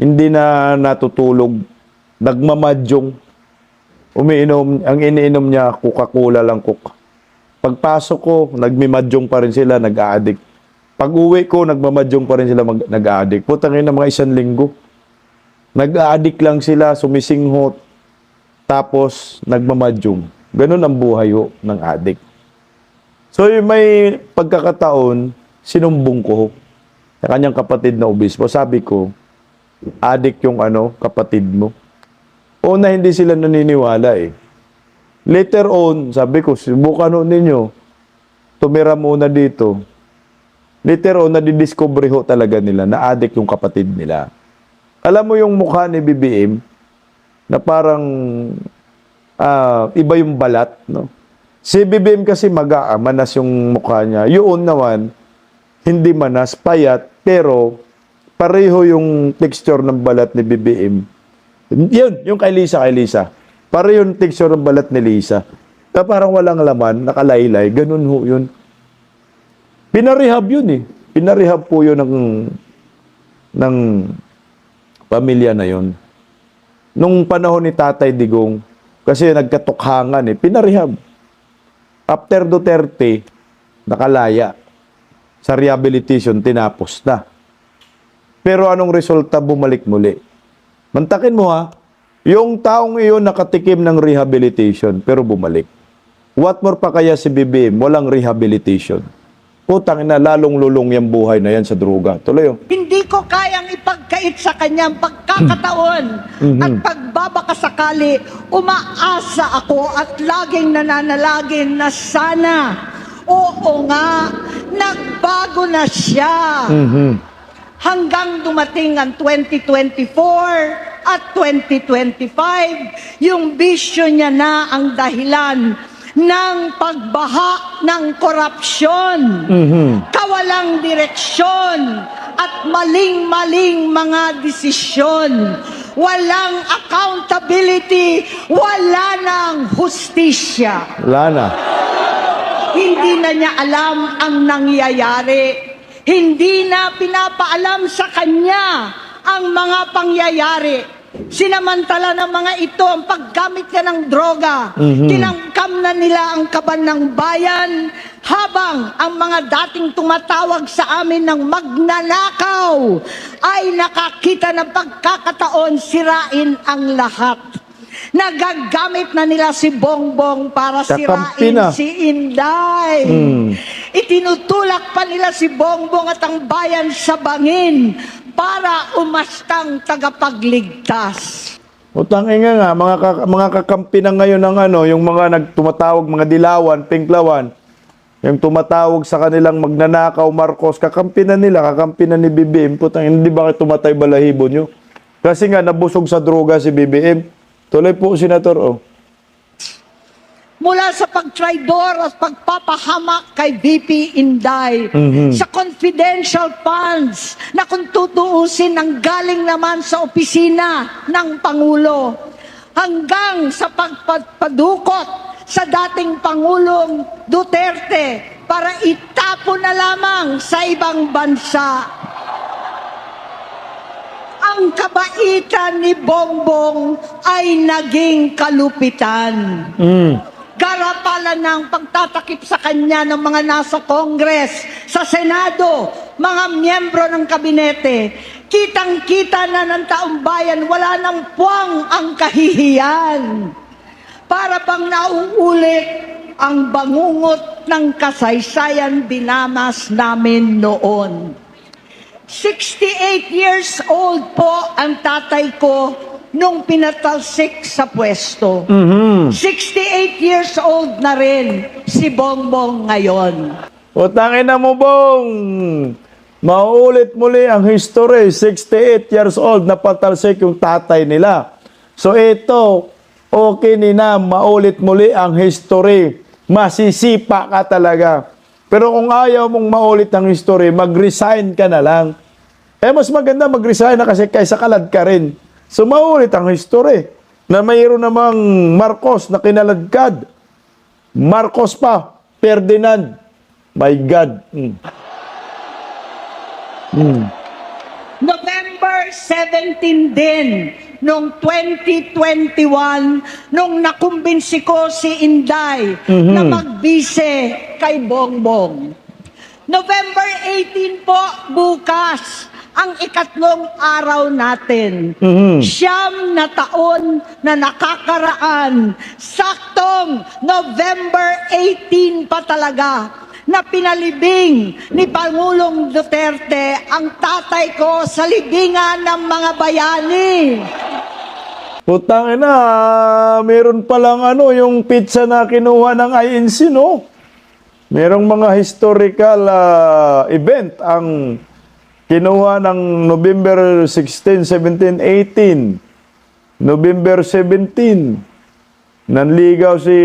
Hindi na natutulog. Nagmamadyong. Umiinom, ang iniinom niya, Coca-Cola lang Coke. Pagpasok ko, nagmimadyong pa rin sila, nag-a-addict. Pag-uwi ko, nagmamadyong pa rin sila, nag-a-addict. Putangin na mga 1 linggo. Nag-a-addict lang sila, sumisinghot. Tapos, nagmamadyong. Ganun ang buhay ho ng addict. So, may pagkakataon, sinumbong ko sa kanyang kapatid na obispo. Sabi ko, addict yung kapatid mo. Una, hindi sila naniniwala eh. Later on, sabi ko, subukan ninyo. Tumira muna dito. Later on, nadidiscover ho talaga nila na addict yung kapatid nila. Alam mo yung mukha ni BBM na parang iba yung balat, no? Si BBM kasi manas yung mukha niya. Yun naman, hindi manas, payat, pero pareho yung texture ng balat ni BBM. Yun, yung kay Lisa. Pareho yung texture ng balat ni Lisa. Na parang walang laman, nakalaylay, ganun ho yun. Pinarehab yun eh. Pinarehab po yun ng pamilya na yun. Nung panahon ni Tatay Digong, kasi nagkatukhangan eh, pinarehab. After Duterte, nakalaya. Sa rehabilitation, tinapos na. Pero anong resulta? Bumalik muli. Mantakin mo yung taong iyon nakatikim ng rehabilitation, pero bumalik. What more pa kaya si BBM? Walang rehabilitation. Putang ina, lalong lulong yung buhay na yan sa droga. Tuloy. Hindi ko kayang ipagkait sa kanyang pagkakataon at pagbabakasakali, umaasa ako at laging nananalangin na sana, oo nga, nagbago na siya. Hanggang dumating ang 2024 at 2025, yung bisyo niya na ang dahilan ng pagbaha ng korupsyon, kawalang direksyon, at maling-maling mga desisyon. walang accountability, wala nang hustisya. Wala na. Hindi na niya alam ang nangyayari. Hindi na pinapaalam sa kanya ang mga pangyayari. Sinamantala ng mga ito ang paggamit niya ng droga. Tinangkam na nila ang kaban ng bayan habang ang mga dating tumatawag sa amin ng magnanakaw ay nakakita ng pagkakataon sirain ang lahat. Nagagamit na nila si Bongbong para Kakampi sirain na. si Inday. Itinutulak pa nila si Bongbong at ang bayan sa bangin para umastang tagapagligtas. Utang nga, mga kakampi na ngayon ng yung mga nagtumatawag, mga dilawan, pinklawan, yung tumatawag sa kanilang magnanakaw, Marcos, kakampi na nila, kakampi na ni BBM. Putang, hindi bakit tumatay balahibo nyo? Kasi nga, nabusog sa droga si BBM. Tuloy po, Senator, Mula sa pagtraidor at pagpapahamak kay VP Inday, sa confidential funds na kung tutuusin ang galing naman sa opisina ng Pangulo, hanggang sa pagpadukot sa dating Pangulong Duterte para itapon na lamang sa ibang bansa. Ang kabaitan ni Bongbong ay naging kalupitan. Garapalan ng pagtatakip sa kanya ng mga nasa Congress, sa Senado, mga miyembro ng kabinete. Kitang-kita na ng taong bayan, wala nang puwang ang kahihiyan. Para bang nauulit ang bangungot ng kasaysayan dinamas namin noon. 68 years old po ang tatay ko nung pinatalsik sa pwesto. 68 years old na rin si Bongbong ngayon. Utangin na mo, Bong! Mauulit muli ang history. 68 years old na patalsik yung tatay nila. So ito, okay na maulit muli ang history. Masisipa ka talaga. Pero kung ayaw mong maulit ang history, mag-resign ka na lang. Mas maganda mag-resign na kasi kaysa kalad ka rin. So maulit ang history na mayroon namang Marcos na kinaladkad. Marcos pa, Ferdinand. My God. November 17 din, noong 2021, nung nakumbinsi ko si Inday na magbise kay Bongbong. November 18 po, bukas, ang ikatlong araw natin. Siyam na taon na nakakaraan. Saktong November 18 pa talaga na pinalibing ni Pangulong Duterte ang tatay ko sa libingan ng mga bayani. Putang ina, meron palang yung pizza na kinuha ng INC, no? Merong mga historical event ang kinuha ng November 16, 17, 18. November 17, nanligaw si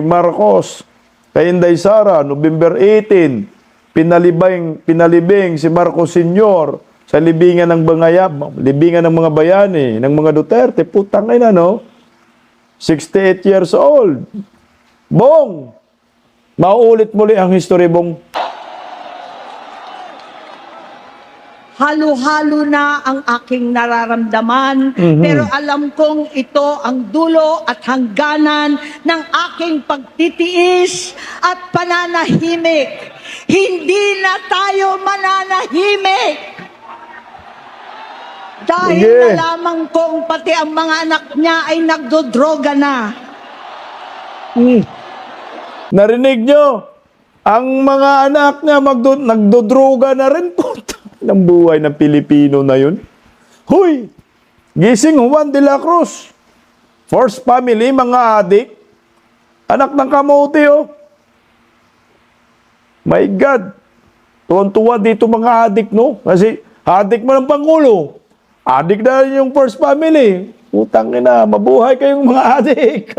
Marcos kay Inday Sara. November 18, pinalibing si Marcos Sr. sa libingan ng libingan ng mga bayani, ng mga Duterte. Putang ina, no? 68 years old. Bong! Mauulit muli ang history, Bong. Halo-halo na ang aking nararamdaman, pero alam kong ito ang dulo at hangganan ng aking pagtitiis at pananahimik. Hindi na tayo mananahimik. Dahil Sige. na lamang kong pati ang mga anak niya ay nagdodroga na. Narinig nyo? Ang mga anak niya nagdodroga na rin po. Ng buhay ng Pilipino na yun. Huy! Gising Juan de la Cruz. First family, mga adik. Anak ng kamote, My God. Tuwan-tuwa dito mga adik, no? Kasi adik mo ng Pangulo. Adik na rin yung first family. Utang ina, mabuhay kayong mga adik.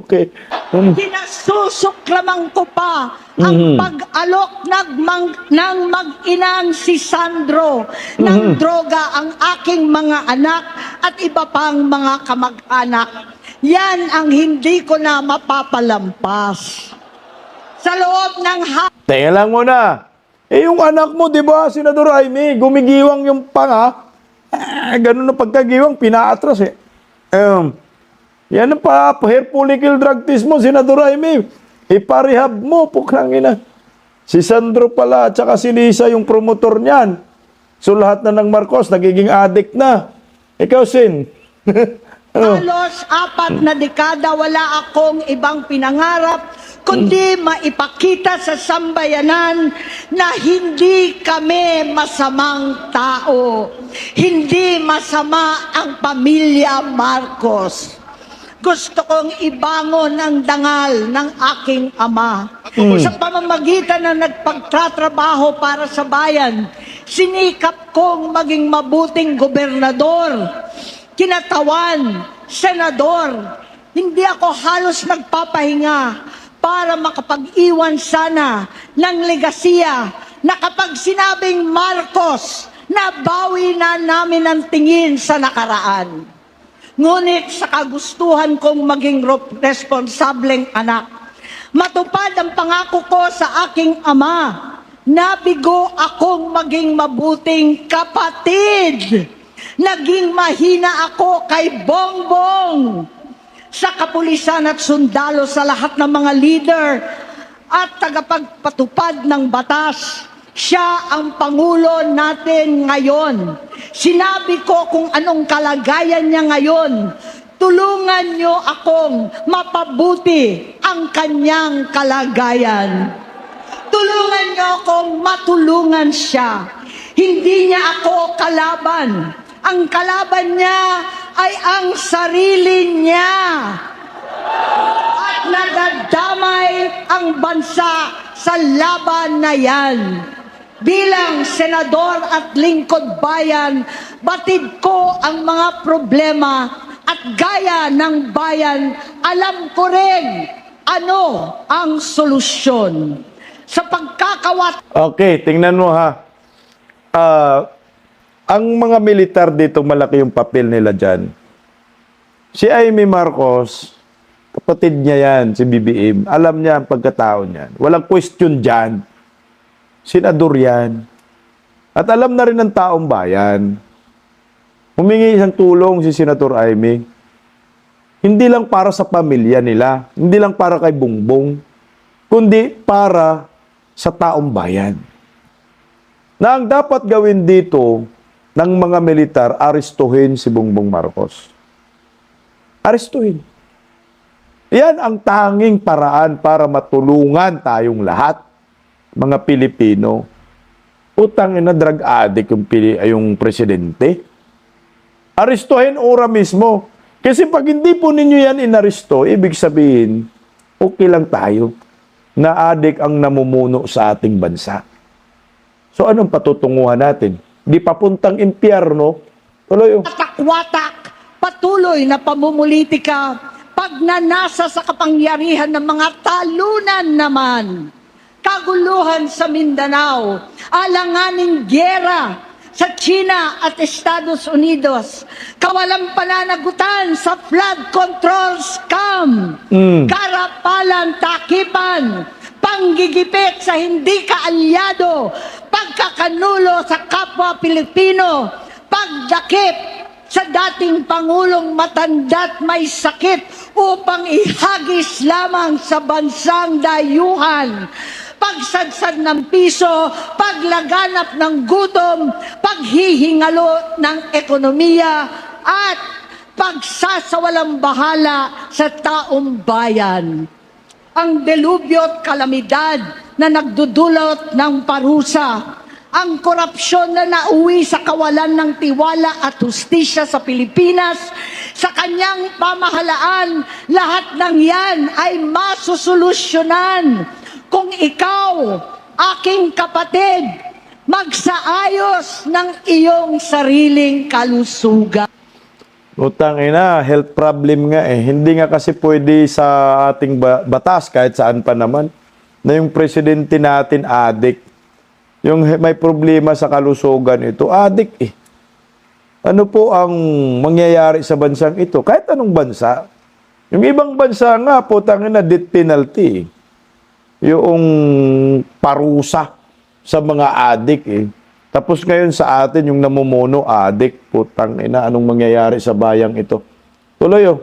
Okay. Kinasusuklaman ko pa ang pag-alok ng mag-inang si Sandro ng droga ang aking mga anak at iba pang mga kamag-anak. Yan ang hindi ko na mapapalampas. Sa loob ng Teka lang muna. Yung anak mo, di ba, Senador Jaime, gumigiwang yung panga. Ganun na pagkagiwang, pinaatras eh. Yan ang hair follicle drug test mo, Senador Jaime. Iparehab mo, pukrangina. Si Sandro pala, at saka si Lisa, yung promotor niyan. So lahat na ng Marcos, nagiging addict na. Ikaw, Sin. halos 4 na dekada, wala akong ibang pinangarap kundi maipakita sa sambayanan na hindi kami masamang tao. Hindi masama ang pamilya Marcos. Gusto kong ibangon ang dangal ng aking ama. Sa pamamagitan na nagpagtatrabaho para sa bayan, sinikap kong maging mabuting gobernador, kinatawan, senador. Hindi ako halos nagpapahinga para makapag-iwan sana ng legasiya na kapag sinabing Marcos, nabawi na namin ang tingin sa nakaraan. Ngunit sa kagustuhan kong maging responsableng anak, matupad ang pangako ko sa aking ama, nabigo akong maging mabuting kapatid. Naging mahina ako kay Bongbong. Sa kapulisan at sundalo, sa lahat ng mga leader at tagapagpatupad ng batas, siya ang Pangulo natin ngayon. Sinabi ko kung anong kalagayan niya ngayon. Tulungan niyo akong mapabuti ang kanyang kalagayan. Tulungan niyo akong matulungan siya. Hindi niya ako kalaban. Ang kalaban niya ay ang sarili niya. At nadadamay ang bansa sa laban na yan. Bilang senador at lingkod bayan, batid ko ang mga problema at gaya ng bayan, alam ko rin ano ang solusyon. Sa pagkakawat... Okay, tingnan mo ha. Ang mga militar dito, malaki yung papel nila dyan. Si Amy Marcos, kapatid niya yan, si BBM. Alam niya ang pagkatao niyan. Walang question dyan. Senador yan. At alam na rin ng taong bayan. Humingi isang tulong si Senator Amy. Hindi lang para sa pamilya nila. Hindi lang para kay Bongbong. Kundi para sa taong bayan. Na ang dapat gawin dito ng mga militar, arestuhin si Bongbong Marcos. Arestuhin. Yan ang tanging paraan para matulungan tayong lahat, mga Pilipino. Utang ina, drug addict yung presidente. Arestuhin ora mismo. Kasi pag hindi po ninyo yan inaresto, ibig sabihin, okay lang tayo na addict ang namumuno sa ating bansa. So anong patutunguhan natin? Di papuntang impyerno, tuloy yung watak, patuloy na pamumulitika, pagnanasa sa kapangyarihan ng mga talunan naman, kaguluhan sa Mindanao, alanganing gyera sa China at Estados Unidos, kawalang pananagutan sa flood control scam, karapalan, takipan, panggigipit sa hindi kaalyado, pagkakanulo sa kapwa Pilipino, pagdakip sa dating Pangulong matanda't may sakit upang ihagis lamang sa bansang dayuhan, pagsadsad ng piso, paglaganap ng gutom, paghihingalo ng ekonomiya, at pagsasawalang bahala sa taong bayan. Ang delubyo at kalamidad na nagdudulot ng parusa, ang korupsyon na nauwi sa kawalan ng tiwala at hustisya sa Pilipinas, sa kanyang pamahalaan, lahat ng yan ay masusolusyonan kung ikaw, aking kapatid, magsaayos ng iyong sariling kalusugan. utang ina, health problem nga eh. Hindi nga kasi pwede sa ating batas, kahit saan pa naman, na yung presidente natin addict. Yung may problema sa kalusugan ito, addict eh. ano po ang mangyayari sa bansang ito? Kahit anong bansa. Yung ibang bansa nga po, tangina death penalty. Yung parusa sa mga adik eh. Tapos ngayon sa atin, yung namumuno, adik, putang ina, anong mangyayari sa bayang ito? Tuloy oh.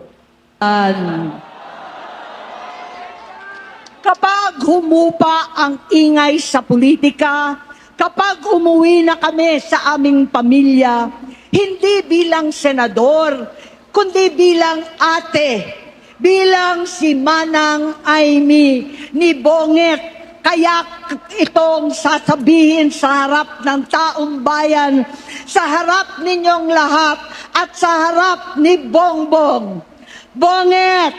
Kapag humupa ang ingay sa politika, kapag umuwi na kami sa aming pamilya, hindi bilang senador, kundi bilang ate, bilang si Manang Amy ni Bonget. Kaya itong sasabihin sa harap ng taong bayan, sa harap ninyong lahat at sa harap ni Bongbong. Bonget,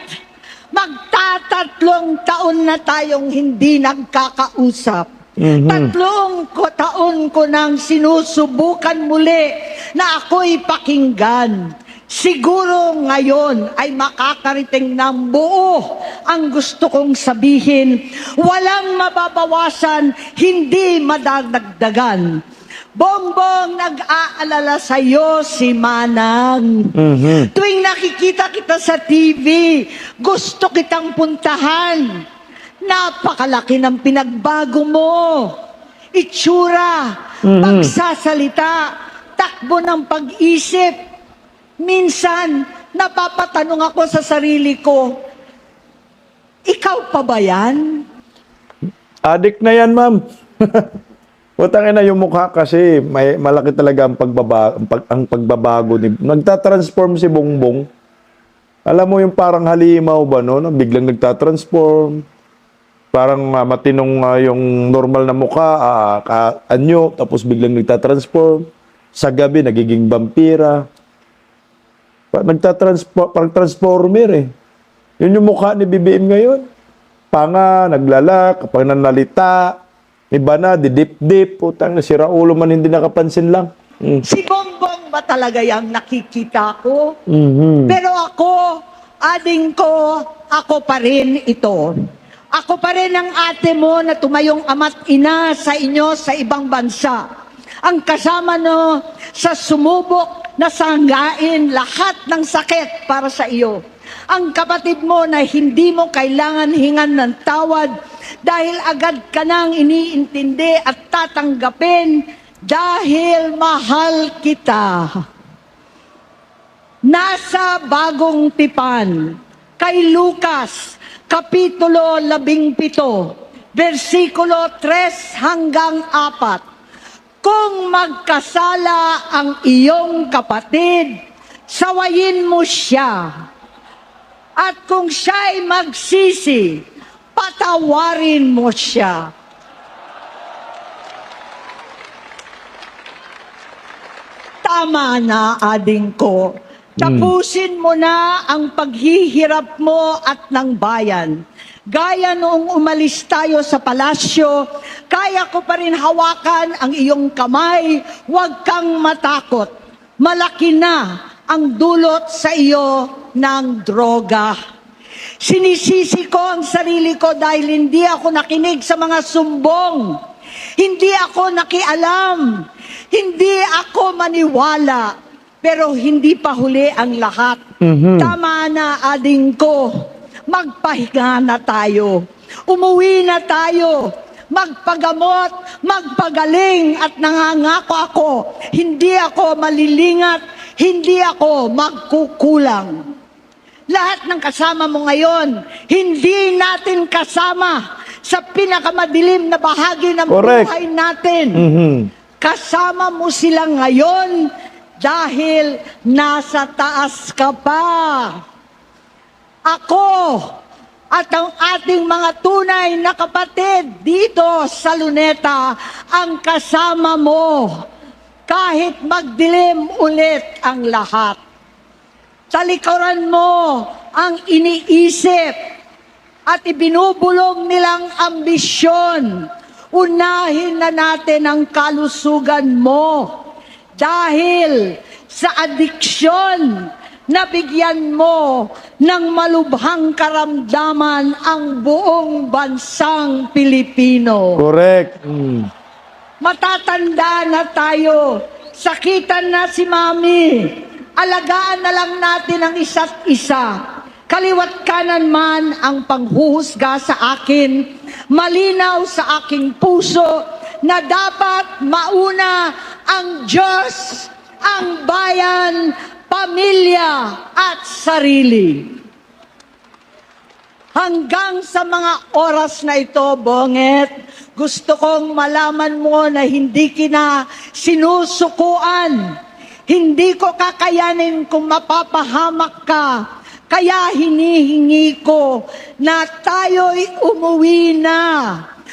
magtatatlong taon na tayong hindi nagkakausap. Tatlong taon ko nang sinusubukan muli na ako'y pakinggan. Siguro ngayon ay makakariting ng buo ang gusto kong sabihin. Walang mababawasan, hindi madadagdagan. Bongbong, nag-aalala sa iyo si Manang. Tuwing nakikita kita sa TV, gusto kitang puntahan. Napakalaki ng pinagbago mo. Itsura, pagsasalita, takbo ng pag-isip. Minsan, napapatanong ako sa sarili ko, ikaw pa ba yan? Adik na yan, ma'am. Putang ina yung mukha kasi may malaki talaga ang pagbabago ni nagtatransform si Bongbong. Alam mo yung parang halimaw ba no? Biglang nagtatransform. Parang matinong yung normal na mukha, anyo, tapos biglang nagtatransform. Sa gabi nagiging vampira. Parang transformer eh. Yun yung mukha ni BBM ngayon. Panga, naglalak, kapag nanalita, iba na, didip-dip, putang, sira ulo man hindi nakapansin lang. Si Bongbong ba talaga yung nakikita ko? Pero ako, ading ko, ako pa rin ito. Ako pa rin ang ate mo na tumayong ama't ina sa inyo sa ibang bansa. Ang kasama no sa sumubok na sanggain lahat ng sakit para sa iyo. Ang kapatid mo na hindi mo kailangan hingan ng tawad dahil agad ka nang iniintindi at tatanggapin dahil mahal kita. Nasa Bagong Tipan, kay Lucas, Kapitulo 17, versikulo 3 hanggang 4. Kung magkasala ang iyong kapatid, sawayin mo siya. At kung siya'y magsisi, patawarin mo siya. Tama na, ading ko. Tapusin mo na ang paghihirap mo at ng bayan. Gaya noong umalis tayo sa palasyo, kaya ko pa rin hawakan ang iyong kamay, huwag kang matakot. Malaki na ang dulot sa iyo ng droga. Sinisisi ko ang sarili ko dahil hindi ako nakinig sa mga sumbong. Hindi ako nakialam. Hindi ako maniwala. Pero hindi pa huli ang lahat. Tama na, ading ko. Magpahinga na tayo. Umuwi na tayo. Magpagamot, magpagaling at nangangako ako. Hindi ako malilingat, hindi ako magkukulang. Lahat ng kasama mo ngayon, hindi natin kasama sa pinakamadilim na bahagi ng buhay natin. Kasama mo sila ngayon dahil nasa taas ka pa. Ako at ang ating mga tunay na kapatid dito sa Luneta ang kasama mo kahit magdilim ulit ang lahat. Talikuran mo ang iniisip at ibinubulong nilang ambisyon. Unahin na natin ang kalusugan mo dahil sa adiksyon nabigyan mo ng malubhang karamdaman ang buong bansang Pilipino. Correct. Matatanda na tayo, sakitan na si Mami. Alagaan na lang natin ang isa't isa. Kaliwat kanan man ang panghuhusga sa akin, malinaw sa aking puso na dapat mauna ang Diyos, ang bayan, pamilya at sarili. Hanggang sa mga oras na ito, Bonget, gusto kong malaman mo na hindi kita sinusukuan. Hindi ko kakayanin kung mapapahamak ka. Kaya hinihingi ko na tayo'y umuwi na,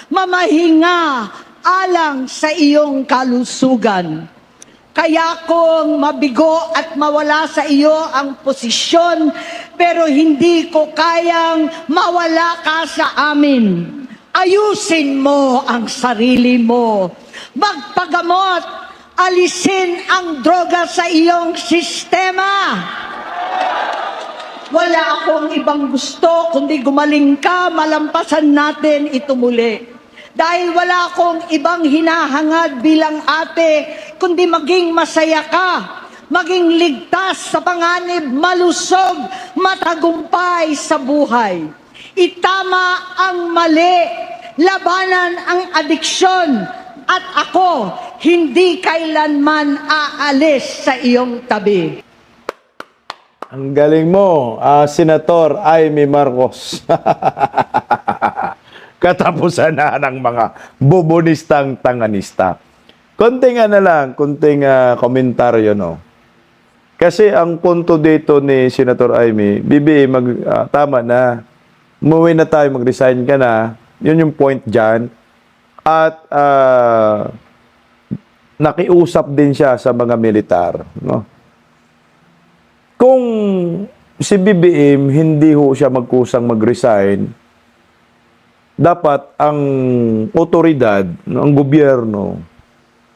mamahinga alang sa iyong kalusugan. Kaya kung mabigo at mawala sa iyo ang posisyon, pero hindi ko kayang mawala ka sa amin. Ayusin mo ang sarili mo. Magpagamot, alisin ang droga sa iyong sistema. Wala akong ibang gusto kundi gumaling ka, malampasan natin ito muli. Dahil wala akong ibang hinahangad bilang ate, kundi maging masaya ka, maging ligtas sa panganib, malusog, matagumpay sa buhay. Itama ang mali, labanan ang adiksyon, at ako hindi kailanman aalis sa iyong tabi. Ang galing mo, Senator Amy Marcos. Katapusan na ng mga bubonistang tanganista. Konting konting komentaryo, no? Kasi ang punto dito ni Senator Amy, Bibi, tama na. Umuwi na tayo, mag-resign ka na. Yun yung point dyan. At nakiusap din siya sa mga militar, no? Kung si BBM hindi ho siya magkusang mag-resign, dapat ang otoridad, ang gobyerno,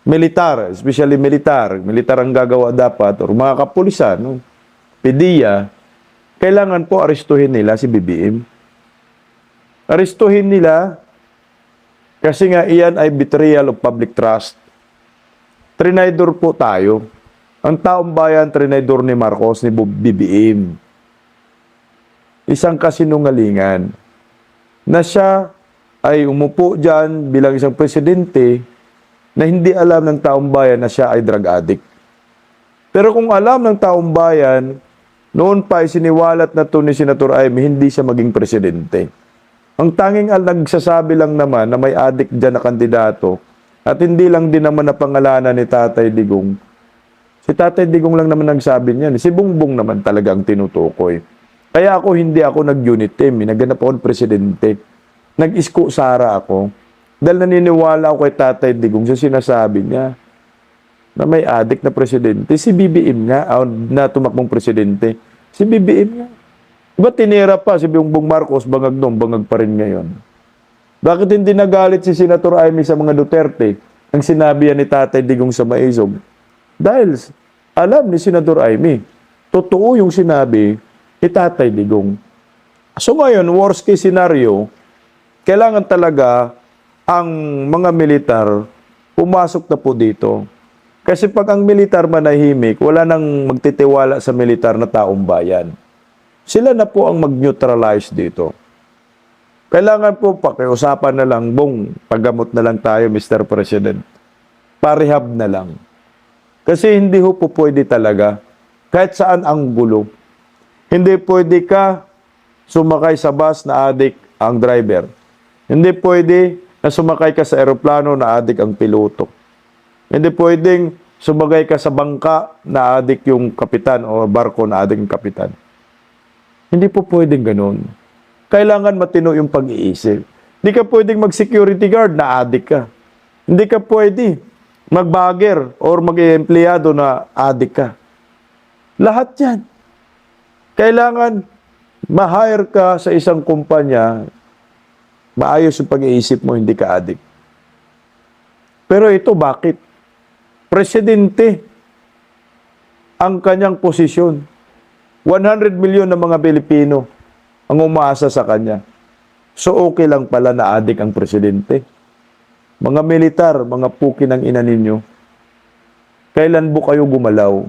militar, especially militar ang gagawa dapat, o mga kapulisan, no? PDEA, kailangan po arestuhin nila si BBM. Arestuhin nila kasi nga iyan ay betrayal of public trust. Trinidor po tayo. Ang taong bayan, trinidor ni Marcos, ni BBM. Isang kasinungalingan na siya ay umupo dyan bilang isang presidente na hindi alam ng taong bayan na siya ay drug addict. Pero kung alam ng taong bayan, noon pa isiniwalat na to ni Senator Amy, hindi siya maging presidente. Ang tanging nagsasabi lang naman na may addict dyan na kandidato at hindi lang din naman na pangalanan ni Tatay Digong. Si Tatay Digong lang naman nagsabi niyan. Si Bongbong naman talaga ang tinutukoy. Kaya hindi ako nag-unit team. Naganap ako ng presidente. Nag-isko Sara ako. Dahil naniniwala ako kay Tatay Digong sa sinasabi niya na may adik na presidente. Si BBM nga, na tumakbong presidente. Si BBM nga. Diba tinira pa si Bongbong Marcos, bangag noon, bangag pa rin ngayon. Bakit hindi nagalit si Senator Amy sa mga Duterte ang sinabi ni Tatay Digong sa Maizog? Dahil alam ni Senator Amy, totoo yung sinabi ni Tatay Digong. So ngayon, worst case scenario, kailangan talaga ang mga militar pumasok na po dito. Kasi pag ang militar manahimik, wala nang magtitiwala sa militar na taong bayan. Sila na po ang mag-neutralize dito. Kailangan po pakiusapan na lang, paggamot na lang tayo, Mr. President. Parehab na lang. Kasi hindi ho po pwede talaga, kahit saan ang gulo. Hindi pwede ka sumakay sa bus na adik ang driver. Hindi pwede na sumakay ka sa eroplano na adik ang piloto. Hindi pwedeng sumakay ka sa bangka na adik yung kapitan o barko na adik yung kapitan. Hindi po pwedeng ganun. Kailangan matino yung pag-iisip. Hindi ka pwedeng mag-security guard na adik ka. Hindi ka pwede mag-bagger or mag-empleyado na adik ka. Lahat yan. Kailangan ma-hire ka sa isang kumpanya, maayos yung pag-iisip mo, hindi ka adik. Pero ito, bakit? Presidente ang kanyang posisyon. 100 million na mga Pilipino ang umaasa sa kanya. So okay lang pala na adik ang presidente. Mga militar, mga puki ng ina ninyo, Kailan po kayo gumalaw?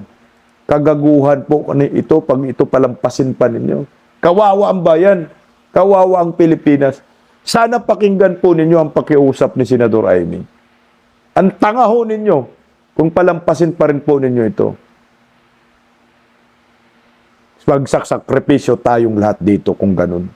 Kagaguhan po ito pag ito palampasin pa ninyo. Kawawa ang bayan. Kawawa ang Pilipinas. Sana pakinggan po ninyo ang pakiusap ni Senador Amy. Ang tanga ho ninyo kung palampasin pa rin po ninyo ito. Magsakripisyo tayong lahat dito kung ganun.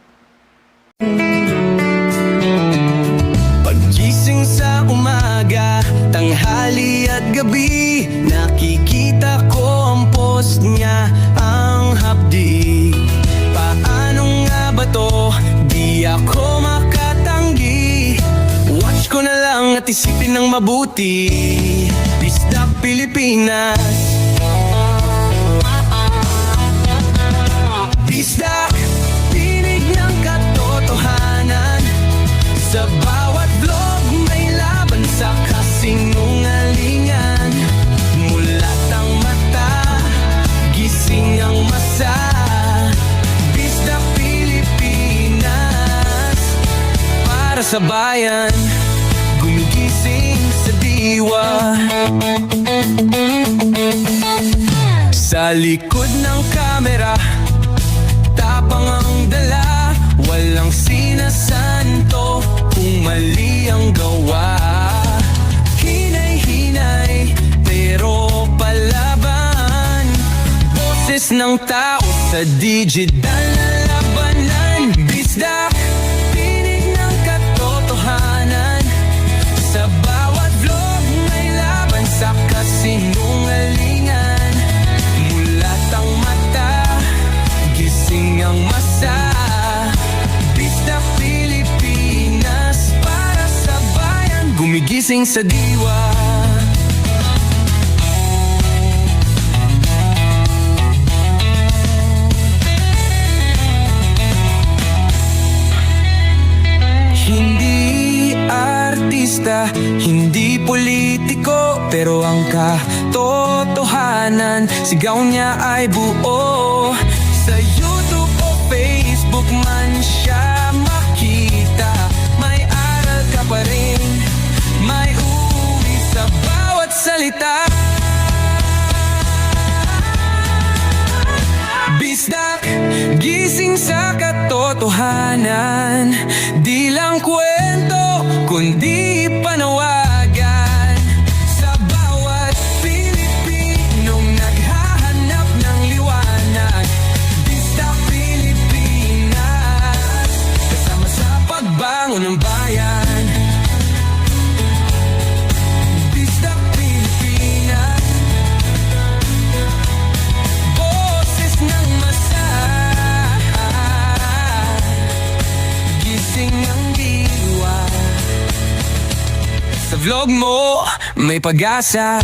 Paggising sa umaga, tanghali at gabi, nakikita ko ang post niya, ang hapdi. Paano nga ba to? Di ako makatanggi. Watch ko na lang at isipin ng mabuti. Bisdak Pilipinas. Bisdak, tinig ng katotohanan. Sa bawat vlog may laban sa kasinungalingan. Mulat ang mata, gising ang masa. Bisdak Pilipinas, para sa bayan, gumigising sa diwa. Sa likod ng kamera, tapang ang dala, walang sinasanto kung mali ang gawa. Hinay-hinay, pero palaban. Boses ng tao sa digital na labanan. Bisdak, tinig ng katotohanan. Sa bawat vlog may laban sa kasinungalingan. Mulat ang mata, gising ang masa. Bisdak Pilipinas, para sa bayan, gumigising sa diwa. Hindi artista, hindi politiko, pero ang katotohanan, sigaw niya ay buo. Sa YouTube o Facebook man siya makita, may aral ka pa rin, may uwi sa bawat salita. Bisdak, gising sa katotohanan. Di lang kwento, kundi panawagan. Sa bawat Pilipinong naghahanap ng liwanag. Bisdak Pilipinas, kasama sa pagbangon ng bayan. Bisdak Pilipinas, boses ng masa, gising ang diwa. Sa vlog mo, may pag-asa.